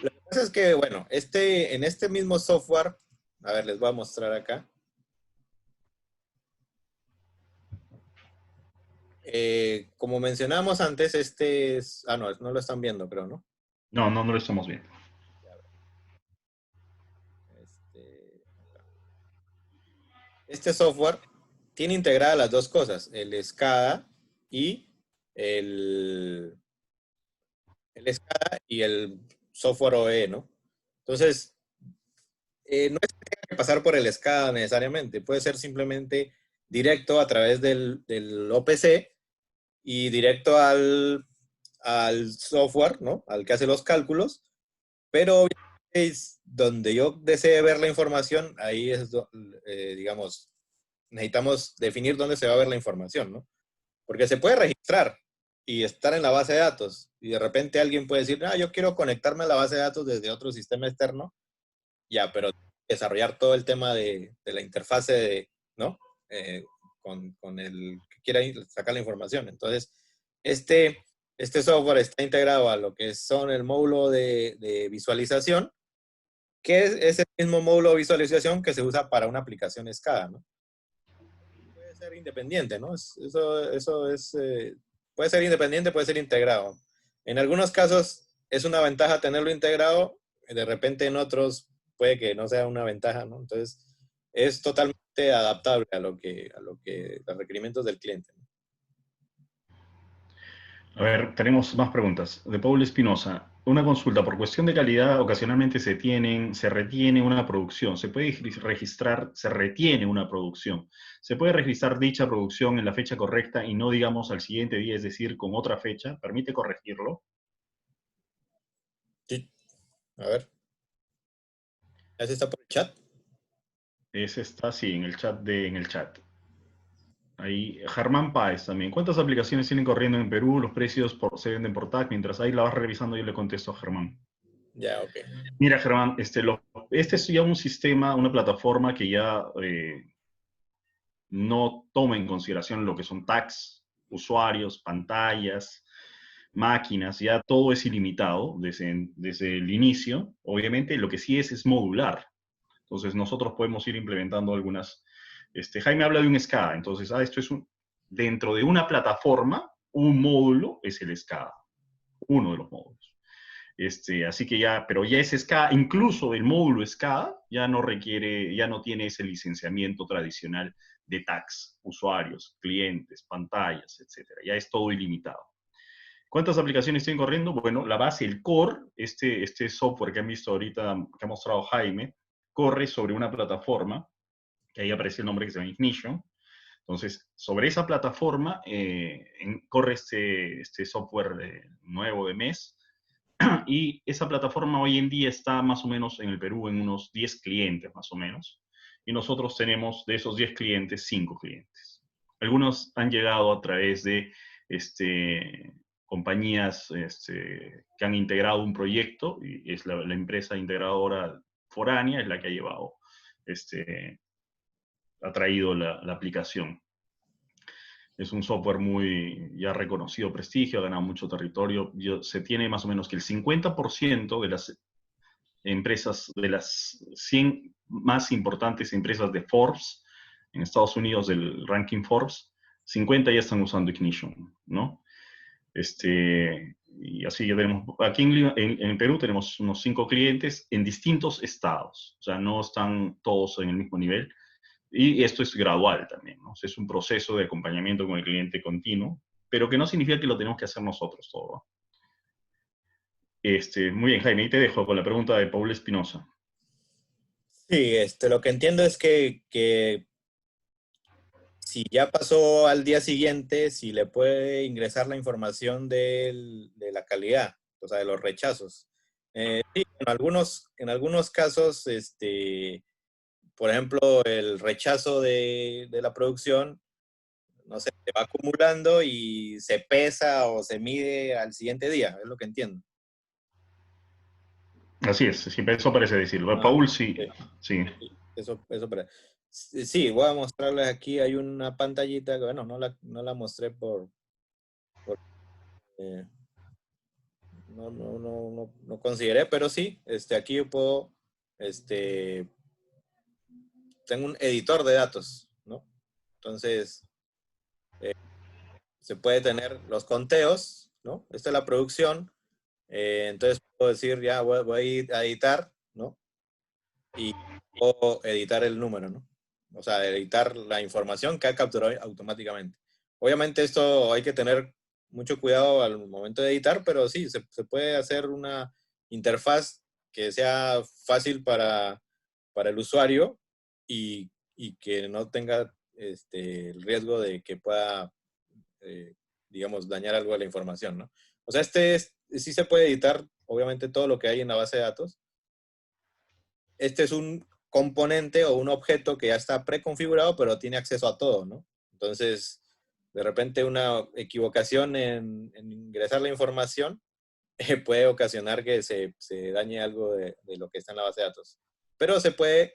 B: lo que pasa es que, bueno, en este mismo software, a ver, les voy a mostrar acá. Como mencionamos antes, no lo están viendo, creo, ¿no?
A: No, no, no lo estamos viendo.
B: Este software tiene integradas las dos cosas, el SCADA y el SCADA y el software OE, ¿no? Entonces, no es que tenga que pasar por el SCADA necesariamente, puede ser simplemente directo a través del OPC y directo al software, ¿no? Al que hace los cálculos, pero es donde yo desee ver la información, ahí es, digamos, necesitamos definir dónde se va a ver la información, ¿no? Porque se puede registrar y estar en la base de datos, y de repente alguien puede decir, yo quiero conectarme a la base de datos desde otro sistema externo, ya, pero desarrollar todo el tema de la interfase, ¿no? Eh, con el que quiera sacar la información. Entonces, este software está integrado a lo que son el módulo de visualización, que es el mismo módulo de visualización que se usa para una aplicación SCADA, ¿no? Puede ser independiente, ¿no? Eso es, puede ser independiente, puede ser integrado. En algunos casos es una ventaja tenerlo integrado, de repente en otros puede que no sea una ventaja, ¿no? Entonces, es totalmente adaptable a lo que los requerimientos del cliente, ¿no?
A: A ver, tenemos más preguntas. De Paul Espinosa. Una consulta. Por cuestión de calidad, ocasionalmente se retiene una producción. ¿Se puede registrar, se retiene una producción? ¿Se puede registrar dicha producción en la fecha correcta y no, digamos, al siguiente día, es decir, con otra fecha? ¿Permite corregirlo?
B: Sí. A ver. ¿Ese está por el chat?
A: Ese está, sí, en el chat. Ahí, Germán Páez también. ¿Cuántas aplicaciones tienen corriendo en Perú? Los precios se venden por TAC. Mientras ahí la vas revisando, yo le contesto a Germán.
B: Ya, ok.
A: Mira, Germán, este es ya un sistema, una plataforma que ya no toma en consideración lo que son tags, usuarios, pantallas, máquinas, ya todo es ilimitado desde el inicio. Obviamente, lo que sí es modular. Entonces, nosotros podemos ir implementando algunas. Jaime habla de un SCADA, entonces, esto es dentro de una plataforma, un módulo es el SCADA, uno de los módulos. Así que ya, pero ya es SCADA, incluso el módulo SCADA ya no requiere, ya no tiene ese licenciamiento tradicional de tags, usuarios, clientes, pantallas, etcétera. Ya es todo ilimitado. ¿Cuántas aplicaciones estoy corriendo? Bueno, la base, el core, este software que han visto ahorita, que ha mostrado Jaime, corre sobre una plataforma, que ahí aparece el nombre que se llama Ignition. Entonces, sobre esa plataforma corre este software nuevo de MES, y esa plataforma hoy en día está más o menos en el Perú en unos 10 clientes más o menos, y nosotros tenemos de esos 10 clientes, 5 clientes. Algunos han llegado a través de compañías que han integrado un proyecto, y es la empresa integradora foránea, es la que ha llevado, ha traído la aplicación. Es un software muy ya reconocido, prestigio, ha ganado mucho territorio. Se tiene más o menos que el 50% de las empresas, de las 100 más importantes empresas de Forbes, en Estados Unidos, del ranking Forbes, 50 ya están usando Ignition, ¿no? Y así ya tenemos, aquí en Perú tenemos unos 5 clientes en distintos estados, o sea, no están todos en el mismo nivel. Y esto es gradual también, ¿no? O sea, es un proceso de acompañamiento con el cliente continuo, pero que no significa que lo tenemos que hacer nosotros todo, ¿no? Muy bien, Jaime, y te dejo con la pregunta de Paul Espinosa.
B: Sí, lo que entiendo es que si ya pasó al día siguiente, si le puede ingresar la información de la calidad, o sea, de los rechazos. Sí, en algunos casos, por ejemplo, el rechazo de la producción, no sé, se va acumulando y se pesa o se mide al siguiente día, es lo que entiendo.
A: Así es, siempre eso parece decirlo.
B: Ah,
A: Paul, sí,
B: sí.
A: sí.
B: Eso para... Sí, voy a mostrarles aquí, hay una pantallita que, bueno, no la mostré eh, no consideré, pero sí, aquí yo puedo, tengo un editor de datos, ¿no? Entonces, se puede tener los conteos, ¿no? Esta es la producción, entonces puedo decir, ya voy a ir a editar, ¿no? Y puedo editar el número, ¿no? O sea, editar la información que ha capturado automáticamente. Obviamente esto hay que tener mucho cuidado al momento de editar, pero sí, se puede hacer una interfaz que sea fácil para el usuario y que no tenga el riesgo de que pueda, digamos, dañar algo de la información, ¿no? O sea, sí se puede editar, obviamente, todo lo que hay en la base de datos. Este es un componente o un objeto que ya está preconfigurado, pero tiene acceso a todo, ¿no? Entonces, de repente una equivocación en ingresar la información puede ocasionar que se dañe algo de lo que está en la base de datos. Pero se puede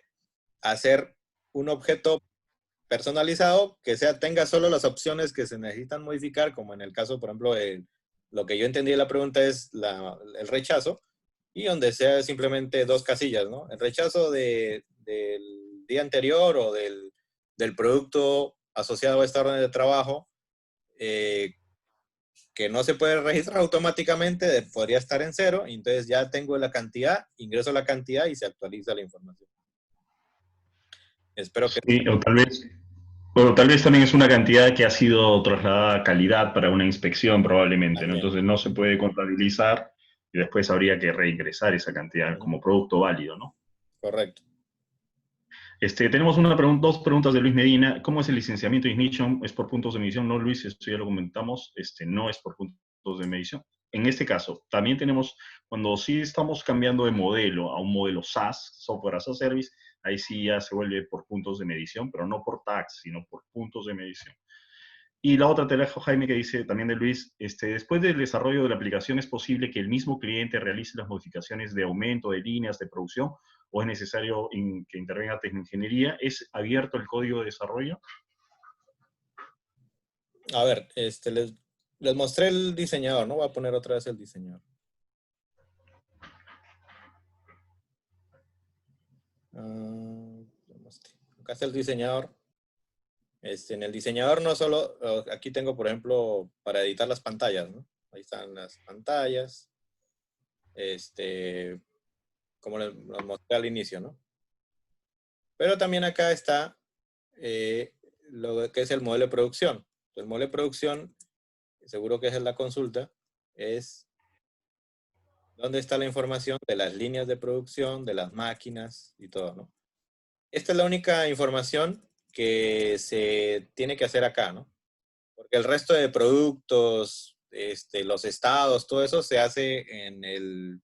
B: hacer un objeto personalizado que tenga solo las opciones que se necesitan modificar, como en el caso, por ejemplo, lo que yo entendí de la pregunta es el rechazo, y donde sea simplemente dos casillas, ¿no? El rechazo del día anterior o del producto asociado a esta orden de trabajo, que no se puede registrar automáticamente, podría estar en cero, y entonces ya tengo la cantidad, ingreso la cantidad y se actualiza la información. Espero que...
A: Sí, o tal vez también es una cantidad que ha sido trasladada a calidad para una inspección probablemente, ¿no?
B: También.
A: Entonces no se puede contabilizar y después habría que reingresar esa cantidad como producto válido, ¿no?
B: Correcto.
A: Tenemos dos preguntas de Luis Medina. ¿Cómo es el licenciamiento Ignition? ¿Es por puntos de medición? No, Luis, esto ya lo comentamos. No es por puntos de medición. En este caso, también tenemos, cuando sí estamos cambiando de modelo a un modelo SaaS, Software as a Service, ahí sí ya se vuelve por puntos de medición, pero no por tags, sino por puntos de medición. Y la otra te la dejo, Jaime, que dice también de Luis, después del desarrollo de la aplicación, ¿es posible que el mismo cliente realice las modificaciones de aumento de líneas de producción o es necesario que intervenga Tecnoingeniería? ¿Es abierto el código de desarrollo?
B: A ver, les mostré el diseñador, ¿no? Voy a poner otra vez el diseñador. Acá está el diseñador. En el diseñador no solo, aquí tengo, por ejemplo, para editar las pantallas, ¿no? Ahí están las pantallas, como les mostré al inicio, ¿no? Pero también acá está lo que es el modelo de producción. El modelo de producción, seguro que esa es la consulta, es dónde está la información de las líneas de producción, de las máquinas y todo, ¿no? Esta es la única información que se tiene que hacer acá, ¿no? Porque el resto de productos, los estados, todo eso se hace en el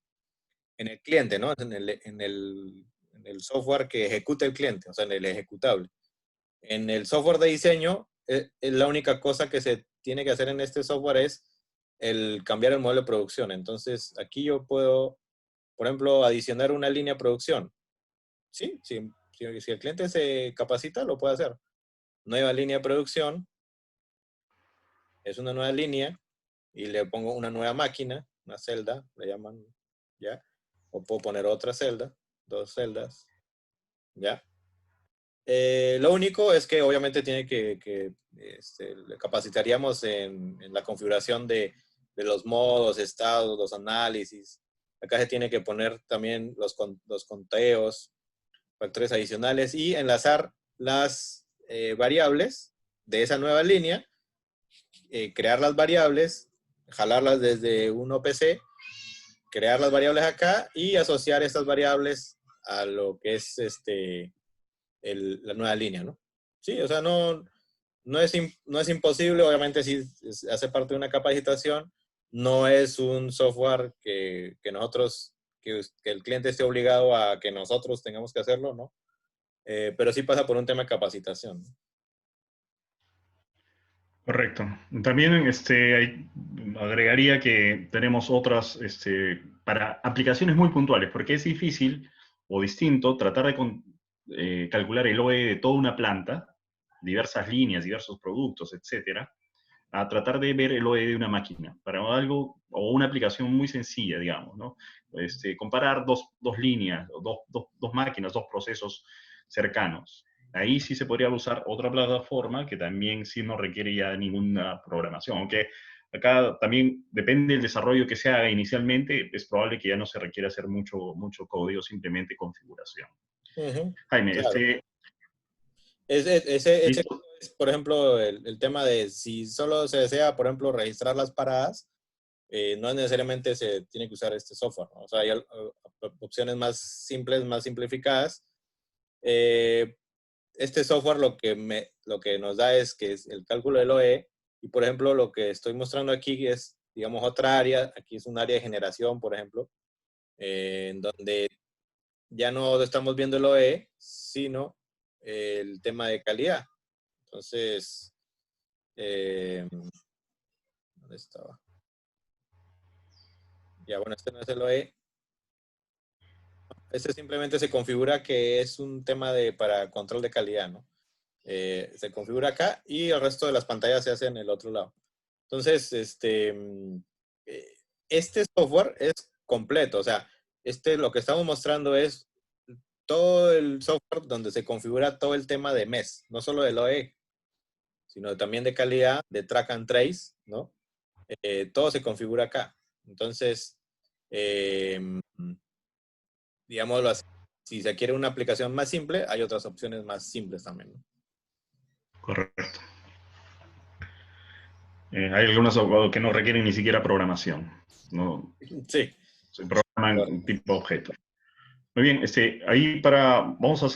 B: cliente, ¿no? En el software que ejecuta el cliente, o sea, en el ejecutable. En el software de diseño, la única cosa que se tiene que hacer en este software es el cambiar el modelo de producción. Entonces, aquí yo puedo, por ejemplo, adicionar una línea de producción. Sí, si el cliente se capacita, lo puede hacer. Nueva línea de producción, es una nueva línea, y le pongo una nueva máquina, una celda, le llaman, ¿ya? O puedo poner otra celda, dos celdas, ¿ya? Lo único es que obviamente tiene le capacitaríamos en la configuración de los modos, estados, los análisis. Acá se tiene que poner también los conteos, factores adicionales y enlazar las variables de esa nueva línea, crear las variables, jalarlas desde un OPC, crear las variables acá y asociar estas variables a lo que es la nueva línea, ¿no? Sí, o sea, no es imposible, obviamente sí hace parte de una capacitación, no es un software que nosotros, que el cliente esté obligado a que nosotros tengamos que hacerlo, ¿no? Pero sí pasa por un tema de capacitación, ¿no?
A: Correcto. También agregaría que tenemos otras para aplicaciones muy puntuales, porque es difícil o distinto tratar de calcular el OE de toda una planta, diversas líneas, diversos productos, etcétera, a tratar de ver el OE de una máquina, para algo o una aplicación muy sencilla, digamos, ¿no? Comparar dos líneas, dos máquinas, dos procesos cercanos. Ahí sí se podría usar otra plataforma que también sí no requiere ya ninguna programación, aunque acá también depende del desarrollo que se haga inicialmente, es probable que ya no se requiera hacer mucho código, simplemente configuración.
B: Ujú,
A: Jaime,
B: claro. Ese
A: listo.
B: es, por ejemplo, el tema de si solo se desea, por ejemplo, registrar las paradas, no necesariamente se tiene que usar este software, ¿no? O sea, hay opciones más simples, más simplificadas. Este software lo que nos da es que es el cálculo del OE, y por ejemplo, lo que estoy mostrando aquí es digamos, otra área. Aquí es un área de generación, por ejemplo, en donde ya no estamos viendo el OE, sino el tema de calidad. Entonces, ¿dónde estaba? Ya, bueno, este no es el OE. Este simplemente se configura que es un tema para control de calidad, ¿no? Se configura acá y el resto de las pantallas se hace en el otro lado. Entonces, este software es completo. O sea, lo que estamos mostrando es todo el software donde se configura todo el tema de MES, no solo del OE, sino también de calidad, de track and trace, ¿no? Todo se configura acá. Entonces, digámoslo así, si se quiere una aplicación más simple, hay otras opciones más simples también, ¿no?
A: Correcto. Hay algunos que no requieren ni siquiera programación. No,
B: Sí.
A: se programan tipo objeto. Muy bien, ahí vamos a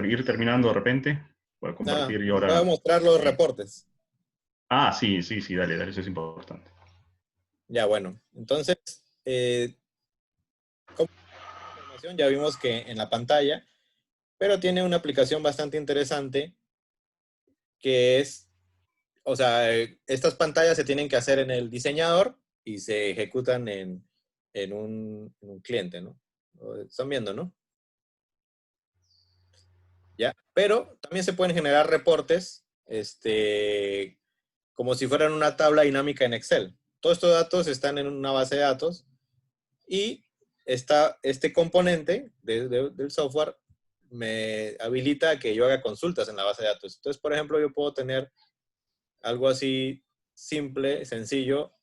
A: ir terminando de repente. Voy a compartir yo
B: Voy a
A: ahora.
B: mostrar los reportes.
A: Sí, dale, eso es importante.
B: Ya, bueno. Entonces, como información ya vimos que en la pantalla, pero tiene una aplicación bastante interesante que es, o sea, estas pantallas se tienen que hacer en el diseñador y se ejecutan en un cliente, ¿no? Lo están viendo, ¿no? ¿Ya? Pero también se pueden generar reportes, como si fueran una tabla dinámica en Excel. Todos estos datos están en una base de datos y este componente del software me habilita que yo haga consultas en la base de datos. Entonces, por ejemplo, yo puedo tener algo así simple, sencillo,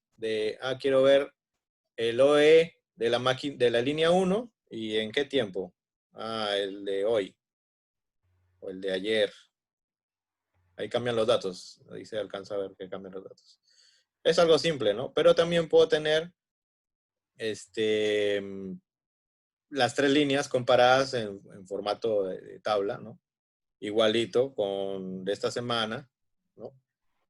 B: quiero ver el OE de la línea 1 y en qué tiempo. El de hoy o el de ayer. Ahí cambian los datos. Ahí se alcanza a ver que cambian los datos. Es algo simple, ¿no? Pero también puedo tener las tres líneas comparadas en formato de tabla, ¿no? Igualito con de esta semana, ¿no?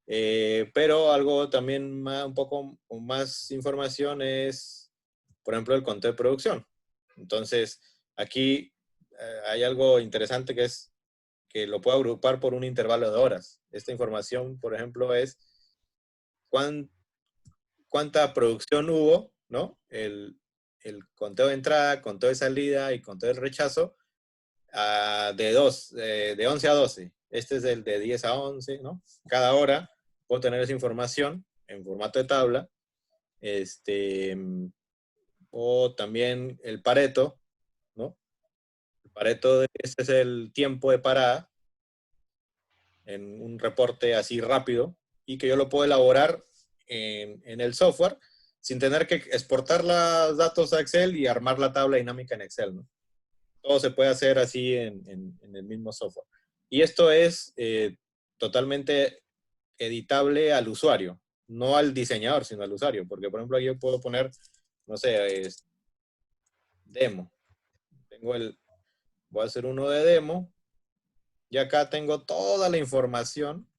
B: Pero algo también un poco con más información es, por ejemplo, el conteo de producción. Entonces, aquí hay algo interesante que es que lo puedo agrupar por un intervalo de horas. Esta información, por ejemplo, es cuánta producción hubo, ¿no? El conteo de entrada, conteo de salida y conteo de rechazo de 11 a 12. Este es el de 10 a 11, ¿no? Cada hora puedo tener esa información en formato de tabla. O también el Pareto, ¿no? El Pareto, este es el tiempo de parada en un reporte así rápido y que yo lo puedo elaborar en el software sin tener que exportar los datos a Excel y armar la tabla dinámica en Excel, ¿no? Todo se puede hacer así en el mismo software. Y esto es totalmente editable al usuario, no al diseñador, sino al usuario. Porque, por ejemplo, aquí yo puedo poner, no sé, demo. Voy a hacer uno de demo. Y acá tengo toda la información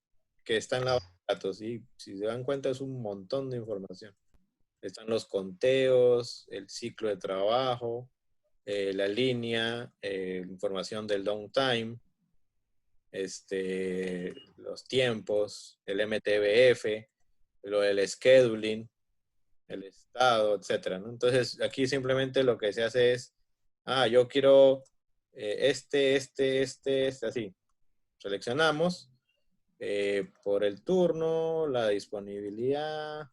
B: que está en la base de datos. Y si se dan cuenta, es un montón de información. Están los conteos, el ciclo de trabajo, la línea, información del downtime, los tiempos, el MTBF, lo del scheduling, el estado, etcétera, ¿no? Entonces, aquí simplemente lo que se hace es, yo quiero así. Seleccionamos por el turno, la disponibilidad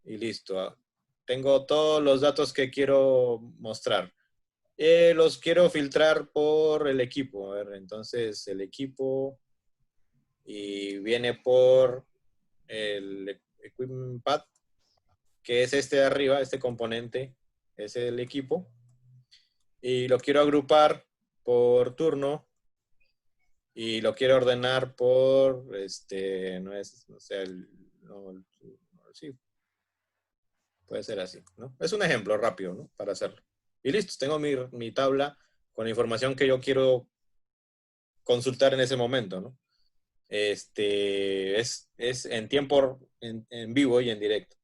B: y listo. Tengo todos los datos que quiero mostrar. Los quiero filtrar por el equipo. A ver, entonces el equipo y viene por el Equipment Path, que es este de arriba, este componente, es el equipo. Y lo quiero agrupar por turno y lo quiero ordenar por, sí, puede ser así, ¿no? Es un ejemplo rápido, ¿no? Para hacerlo. Y listo, tengo mi tabla con la información que yo quiero consultar en ese momento, ¿no? Es en tiempo, en vivo y en directo.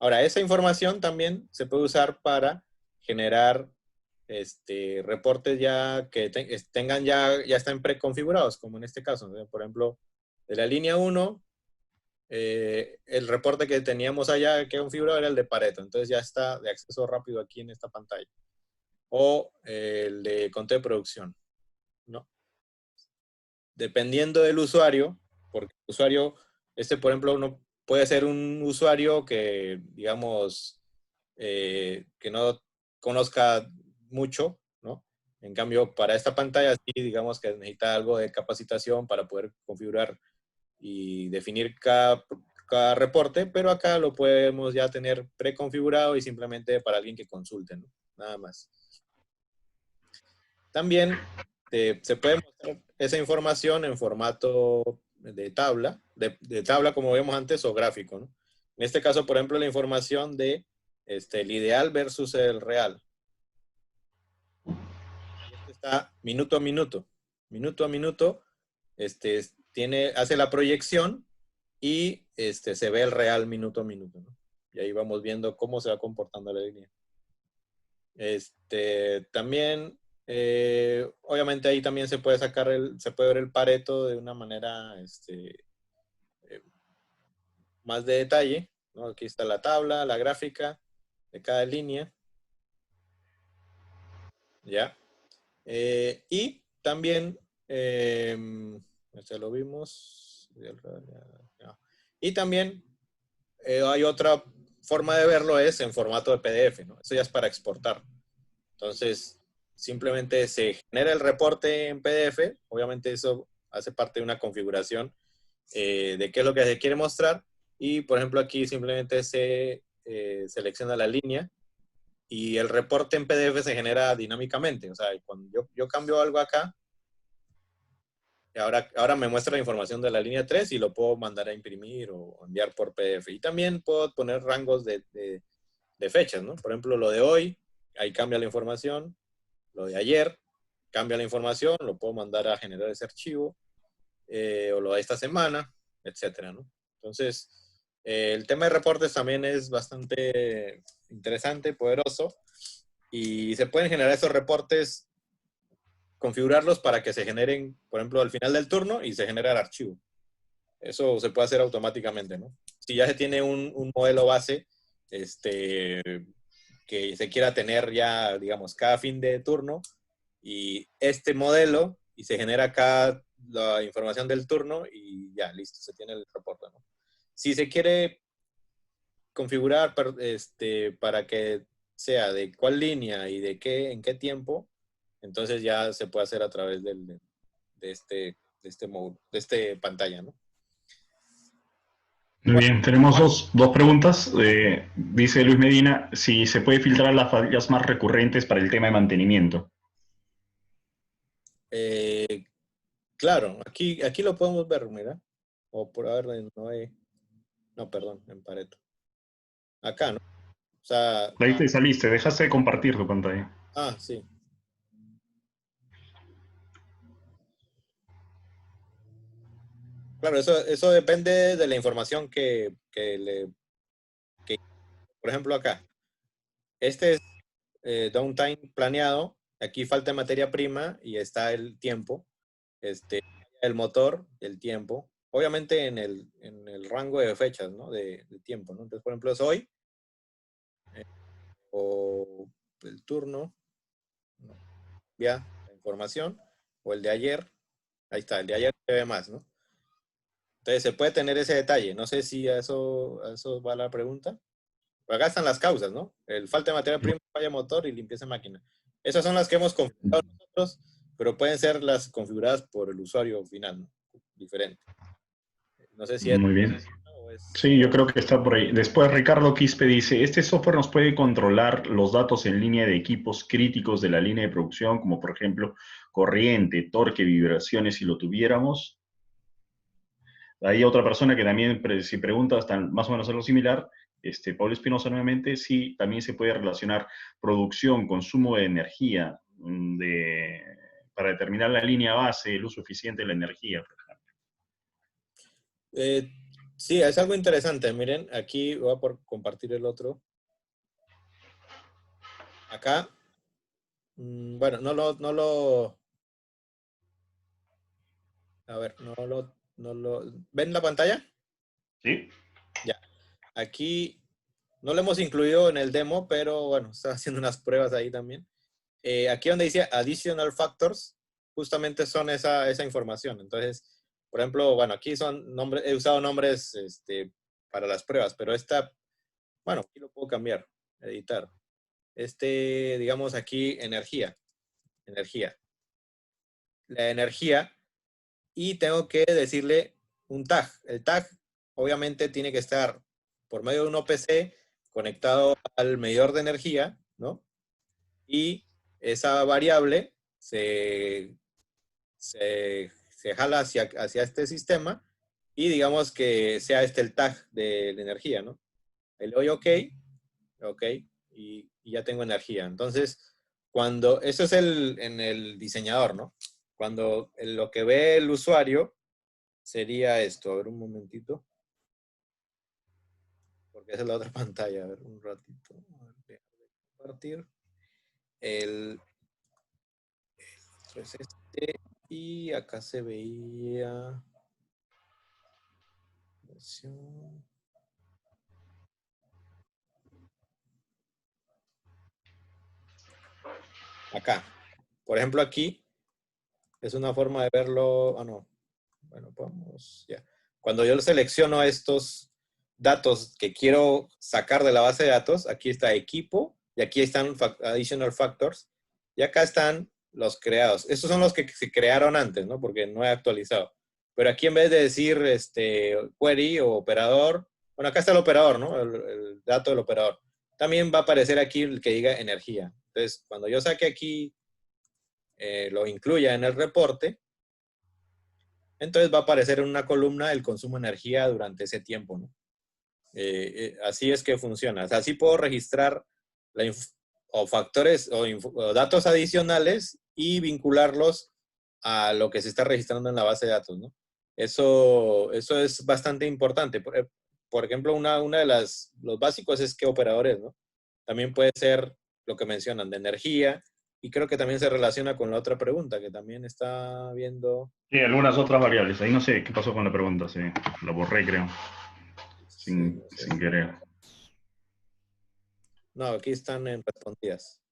B: Ahora, esa información también se puede usar para generar reportes ya que tengan ya estén preconfigurados, como en este caso, ¿no? Por ejemplo, de la línea 1, el reporte que teníamos allá que configurado era el de Pareto, entonces ya está de acceso rápido aquí en esta pantalla. O el de conteo de producción, ¿no? Dependiendo del usuario, porque el usuario, por ejemplo, uno puede ser un usuario que, digamos, que no conozca mucho, ¿no? En cambio, para esta pantalla, sí, digamos que necesita algo de capacitación para poder configurar y definir cada reporte, pero acá lo podemos ya tener preconfigurado y simplemente para alguien que consulte, ¿no? Nada más. También se puede mostrar esa información en formato de tabla, de tabla como vemos antes, o gráfico, ¿no? En este caso, por ejemplo, la información de el ideal versus el real. Este está minuto a minuto. Minuto a minuto, hace la proyección y se ve el real minuto a minuto, ¿no? Y ahí vamos viendo cómo se va comportando la línea. También, obviamente ahí también se puede sacar se puede ver el Pareto de una manera más de detalle, ¿no? Aquí está la tabla, la gráfica de cada línea. ¿Ya? Y también, ya lo vimos. Y también hay otra forma de verlo, es en formato de PDF, ¿no? Eso ya es para exportar. Entonces, simplemente se genera el reporte en PDF. Obviamente eso hace parte de una configuración de qué es lo que se quiere mostrar. Y, por ejemplo, aquí simplemente se selecciona la línea y el reporte en PDF se genera dinámicamente. O sea, cuando yo cambio algo acá, ahora me muestra la información de la línea 3 y lo puedo mandar a imprimir o enviar por PDF. Y también puedo poner rangos de fechas, ¿no? Por ejemplo, lo de hoy, ahí cambia la información. Lo de ayer, cambia la información, lo puedo mandar a generar ese archivo. O lo de esta semana, etcétera, ¿no? Entonces, el tema de reportes también es bastante interesante, poderoso. Y se pueden generar esos reportes, configurarlos para que se generen, por ejemplo, al final del turno y se genera el archivo. Eso se puede hacer automáticamente, ¿no? Si ya se tiene un modelo base, que se quiera tener ya, digamos, cada fin de turno, y este modelo, y se genera acá la información del turno, y ya, listo, se tiene el reporte, ¿no? Si se quiere configurar para que sea de cuál línea y en qué tiempo, entonces ya se puede hacer a través de este módulo, de este pantalla, ¿no?
A: Muy bien, tenemos dos preguntas. Dice Luis Medina, si se puede filtrar las fallas más recurrentes para el tema de mantenimiento.
B: Claro, aquí lo podemos ver, mira. O por haber, no, perdón, en Pareto. Acá, ¿no? O sea,
A: De ahí te saliste, dejaste de compartir tu pantalla.
B: sí. Claro, eso depende de la información por ejemplo, acá. Este es downtime planeado. Aquí falta materia prima y está el tiempo. El motor, el tiempo. Obviamente en el rango de fechas, ¿no? De tiempo, ¿no? Entonces, por ejemplo, es hoy. O el turno. ¿No? Ya, la información. O el de ayer. Ahí está, el de ayer se ve más, ¿no? Entonces se puede tener ese detalle. No sé si a eso va la pregunta. Acá están las causas, ¿no? El falta de materia prima, falla motor y limpieza de máquina. Esas son las que hemos configurado nosotros, pero pueden ser las configuradas por el usuario final, ¿no? Diferente. No sé si es...
A: Muy bien. Sí, yo creo que está por ahí. Después Ricardo Quispe dice, este software nos puede controlar los datos en línea de equipos críticos de la línea de producción, como por ejemplo corriente, torque, vibraciones, si lo tuviéramos. Hay otra persona que también, si pregunta, está más o menos algo similar, Pablo Espinosa nuevamente, sí, también se puede relacionar producción, consumo de energía, para determinar la línea base, el uso eficiente de la energía, por ejemplo.
B: Sí, es algo interesante. Miren, aquí voy a compartir el otro. Acá, bueno, a ver, ¿ven la pantalla?
A: ¿Sí?
B: Ya. Aquí no lo hemos incluido en el demo, pero bueno, está haciendo unas pruebas ahí también. Aquí donde dice Additional Factors, justamente son esa información. Entonces, por ejemplo, bueno, aquí son nombres, he usado nombres para las pruebas, pero bueno, aquí lo puedo cambiar, editar. Digamos aquí, energía. La energía, y tengo que decirle un tag. El tag, obviamente, tiene que estar por medio de un OPC conectado al medidor de energía, ¿no? Y esa variable se jala hacia este sistema y digamos que sea el tag de la energía, ¿no? Le doy OK, OK, y ya tengo energía. Entonces, eso es en el diseñador, ¿no? Cuando lo que ve el usuario sería esto. A ver, un momentito. Porque esa es la otra pantalla. A ver, un ratito. A ver, déjame compartir. El otro es este. Y acá se veía. Versión. Acá. Por ejemplo, aquí es una forma de verlo. Ah, no. Bueno, vamos. Ya. Cuando yo selecciono estos datos que quiero sacar de la base de datos, aquí está equipo y aquí están additional factors y acá están los creados. Estos son los que se crearon antes, ¿no? Porque no he actualizado. Pero aquí en vez de decir query o operador, bueno, acá está el operador, ¿no? El dato del operador. También va a aparecer aquí el que diga energía. Entonces, cuando yo saque aquí, lo incluya en el reporte, entonces va a aparecer en una columna el consumo de energía durante ese tiempo, ¿no? Así es que funciona. O sea, así puedo registrar o factores o datos adicionales y vincularlos a lo que se está registrando en la base de datos, ¿no? Eso es bastante importante. Por ejemplo, una de los básicos es qué operadores, ¿no? También puede ser lo que mencionan de energía, y creo que también se relaciona con la otra pregunta que también está viendo.
A: Sí, algunas otras variables. Ahí no sé qué pasó con la pregunta, sí. La borré, creo,
B: Sí, no sé.
A: sin querer.
B: No, aquí están en respondidas.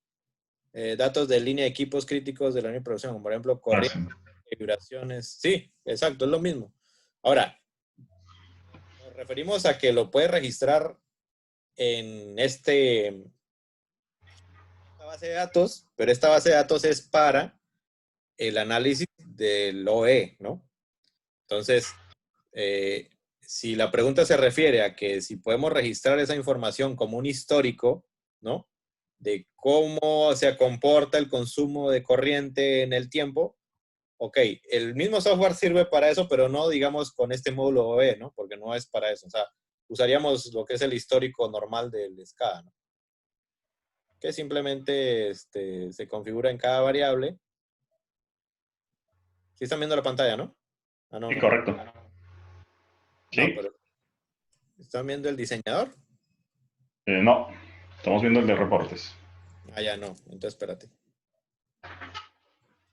B: Datos de línea de equipos críticos de la línea de producción, como por ejemplo
A: Ah,
B: corriente,
A: sí.
B: vibraciones. Sí, exacto, es lo mismo. Ahora, nos referimos a que lo puede registrar en esta base de datos, pero esta base de datos es para el análisis del OE, ¿no? Entonces, si la pregunta se refiere a que si podemos registrar esa información como un histórico, ¿no? De cómo se comporta el consumo de corriente en el tiempo, ok, el mismo software sirve para eso, pero no, digamos, con este módulo OE, ¿no? Porque no es para eso. O sea, usaríamos lo que es el histórico normal del SCADA, ¿no? Que simplemente se configura en cada variable. Sí están viendo la pantalla, ¿no? Ah, no,
A: Sí,
B: no.
A: correcto.
B: No,
A: Sí.
B: pero ¿están viendo el diseñador?
A: No, estamos viendo el de reportes.
B: Ah, ya no. Entonces, espérate.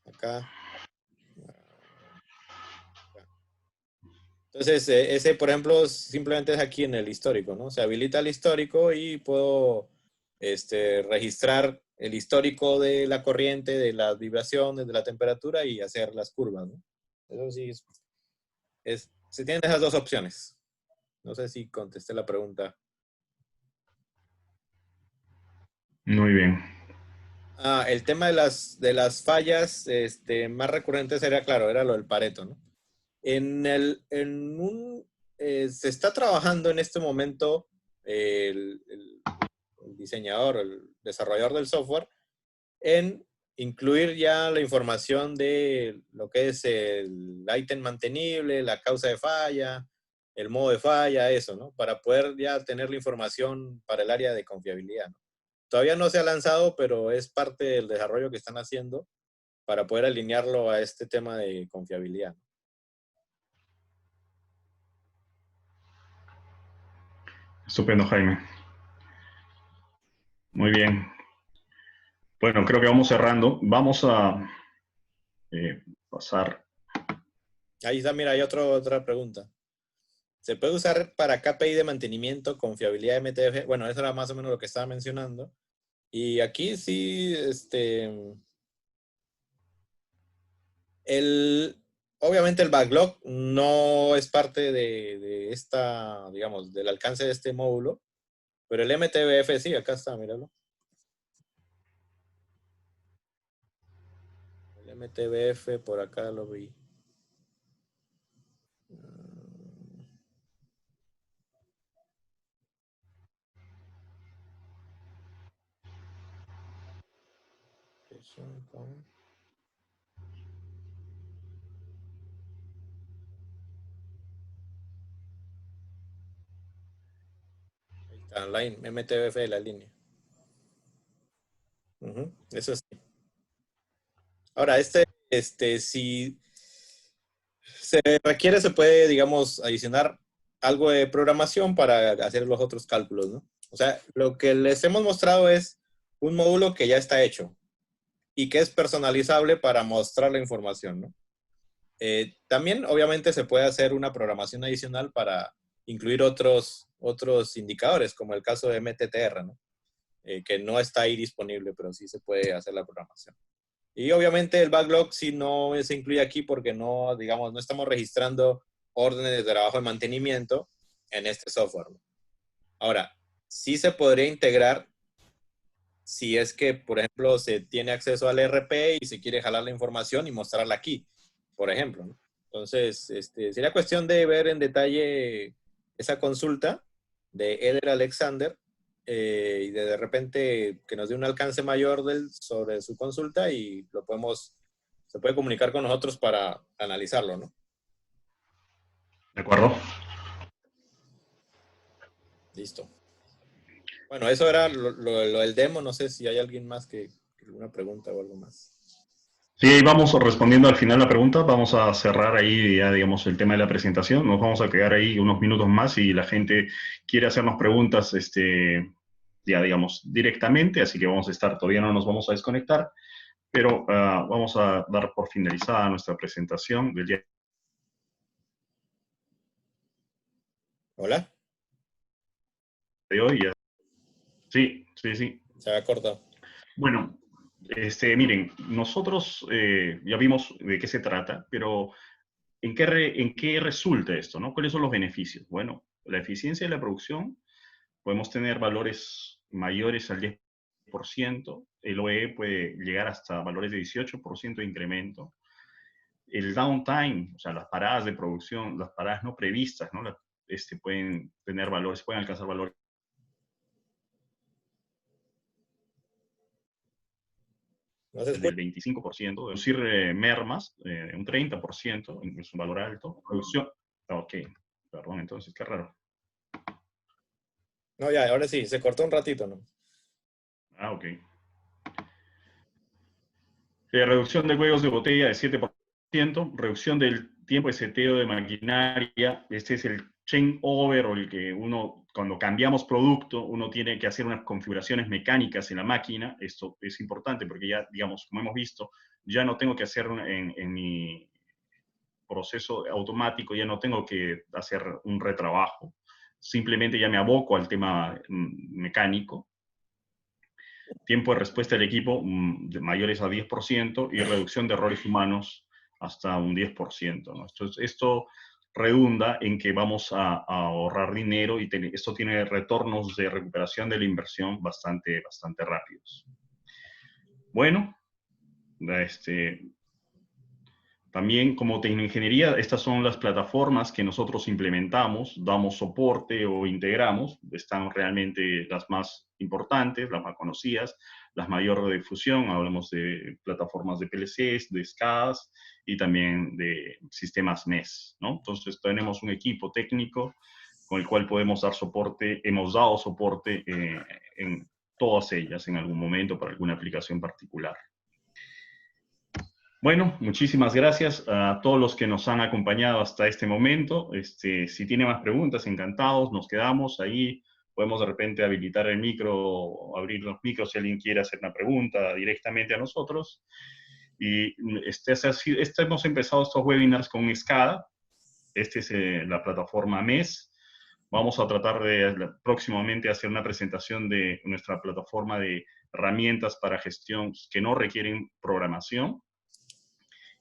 B: Acá. Entonces, ese, por ejemplo, simplemente es aquí en el histórico, ¿no? Se habilita el histórico y puedo registrar el histórico de la corriente, de las vibraciones, de la temperatura y hacer las curvas, ¿no? Eso sí, se tienen esas dos opciones. No sé si contesté la pregunta.
A: Muy bien.
B: Ah, el tema de las fallas más recurrentes era, claro, era lo del Pareto, ¿no? Se está trabajando en este momento el diseñador, el desarrollador del software, en incluir ya la información de lo que es el ítem mantenible, la causa de falla, el modo de falla, eso, ¿no? Para poder ya tener la información para el área de confiabilidad, ¿no? Todavía no se ha lanzado, pero es parte del desarrollo que están haciendo para poder alinearlo a este tema de confiabilidad.
A: Estupendo, Jaime. Muy bien. Bueno, creo que vamos cerrando. Vamos a pasar.
B: Ahí está, mira, hay otra pregunta. ¿Se puede usar para KPI de mantenimiento con fiabilidad MTF? Bueno, eso era más o menos lo que estaba mencionando. Y aquí sí, obviamente el backlog no es parte de esta, digamos, del alcance de este módulo, pero el MTBF sí, acá está, míralo. El MTBF por acá lo vi. Ahí está, line, MTBF de la línea. Eso sí. Ahora, si se requiere, se puede, digamos, adicionar algo de programación para hacer los otros cálculos, ¿no? O sea, lo que les hemos mostrado es un módulo que ya está hecho y que es personalizable para mostrar la información, ¿no? También, obviamente, se puede hacer una programación adicional para incluir otros indicadores, como el caso de MTTR, ¿no? Que no está ahí disponible, pero sí se puede hacer la programación. Y obviamente el backlog sí no se incluye aquí porque no, digamos, no estamos registrando órdenes de trabajo de mantenimiento en este software, ¿no? Ahora, sí se podría integrar si es que, por ejemplo, se tiene acceso al ERP y se quiere jalar la información y mostrarla aquí, por ejemplo, ¿no? Entonces, sería cuestión de ver en detalle esa consulta de Eder Alexander y de repente que nos dé un alcance mayor sobre su consulta y se puede comunicar con nosotros para analizarlo, ¿no?
A: ¿De acuerdo?
B: Listo. Bueno, eso era lo del demo. No sé si hay alguien más que alguna pregunta o algo más.
A: Sí, vamos respondiendo al final la pregunta. Vamos a cerrar ahí ya, digamos, el tema de la presentación. Nos vamos a quedar ahí unos minutos más si la gente quiere hacernos preguntas, ya, digamos, directamente. Así que vamos a estar, todavía no nos vamos a desconectar, pero vamos a dar por finalizada nuestra presentación del día
B: ¿Hola?
A: de hoy. Sí, sí, sí.
B: Se ha cortado.
A: Bueno, miren, nosotros ya vimos de qué se trata, pero en qué resulta esto, ¿no? ¿Cuáles son los beneficios? Bueno, la eficiencia de la producción, podemos tener valores mayores al 10%, el OE puede llegar hasta valores de 18% de incremento. El downtime, o sea, las paradas de producción, las paradas no previstas, ¿no? Pueden tener valores, pueden alcanzar valores
B: ¿No se
A: del
B: escucha?
A: 25%, reducir mermas, un 30%, es un valor alto. Producción, ok, perdón, entonces, qué raro.
B: No, ya, ahora sí, se cortó un ratito, ¿no?
A: Ah, ok. Reducción de huevos de botella de 7%, reducción del tiempo de seteo de maquinaria, este es el changeover o el que uno, cuando cambiamos producto, uno tiene que hacer unas configuraciones mecánicas en la máquina, esto es importante porque ya, digamos, como hemos visto, ya no tengo que hacer en mi proceso automático, ya no tengo que hacer un retrabajo, simplemente ya me aboco al tema mecánico. Tiempo de respuesta del equipo de mayores a 10% y reducción de errores humanos hasta un 10%, ¿no? Esto redunda en que vamos a ahorrar dinero y esto tiene retornos de recuperación de la inversión bastante rápidos. Bueno, también como tecnoingeniería, estas son las plataformas que nosotros implementamos, damos soporte o integramos, están realmente las más importantes, las más conocidas, las mayor de difusión, hablamos de plataformas de PLCs, de SCADAs y también de sistemas MES, ¿no? Entonces tenemos un equipo técnico con el cual podemos dar soporte, hemos dado soporte en todas ellas en algún momento para alguna aplicación particular. Bueno, muchísimas gracias a todos los que nos han acompañado hasta este momento. Si tiene más preguntas, encantados, nos quedamos ahí podemos de repente habilitar el micro, abrir los micros si alguien quiere hacer una pregunta directamente a nosotros. Y hemos empezado estos webinars con SCADA. Esta es la plataforma MES. Vamos a tratar de próximamente hacer una presentación de nuestra plataforma de herramientas para gestión que no requieren programación.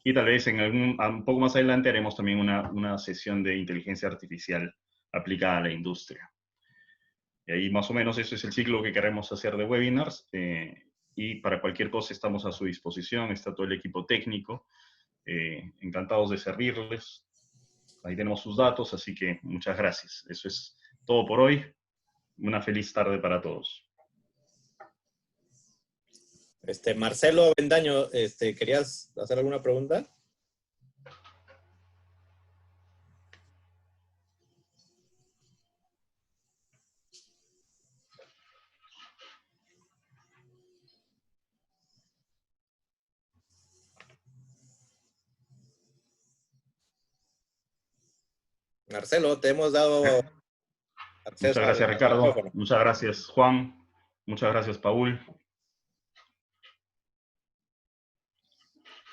A: Y tal vez un poco más adelante haremos también una sesión de inteligencia artificial aplicada a la industria. Y ahí más o menos eso es el ciclo que queremos hacer de webinars. Y para cualquier cosa estamos a su disposición, está todo el equipo técnico. Encantados de servirles. Ahí tenemos sus datos, así que muchas gracias. Eso es todo por hoy. Una feliz tarde para todos.
B: Marcelo Bendaño, ¿querías hacer alguna pregunta? Marcelo, te hemos dado acceso
A: Muchas
B: al
A: gracias, Ricardo.
B: micrófono.
A: Muchas gracias, Juan. Muchas gracias, Paul.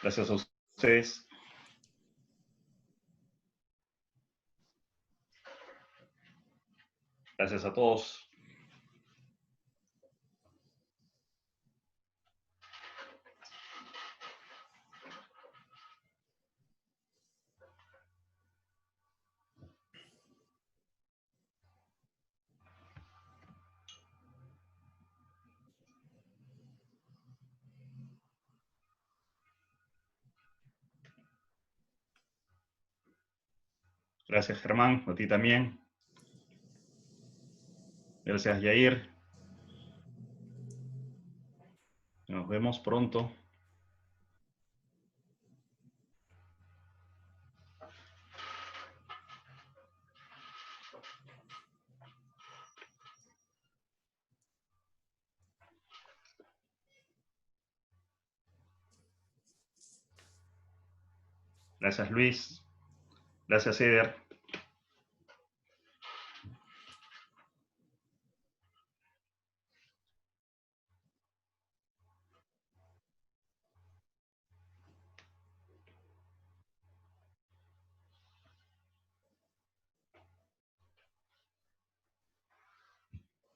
A: Gracias a ustedes. Gracias a todos. Gracias, Germán. A ti también. Gracias, Yair. Nos vemos pronto. Gracias, Luis. Gracias, Eder.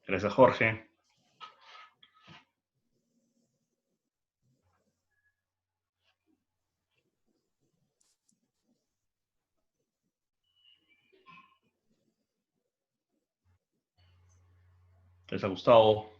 A: Gracias, Jorge. Gracias, Gustavo.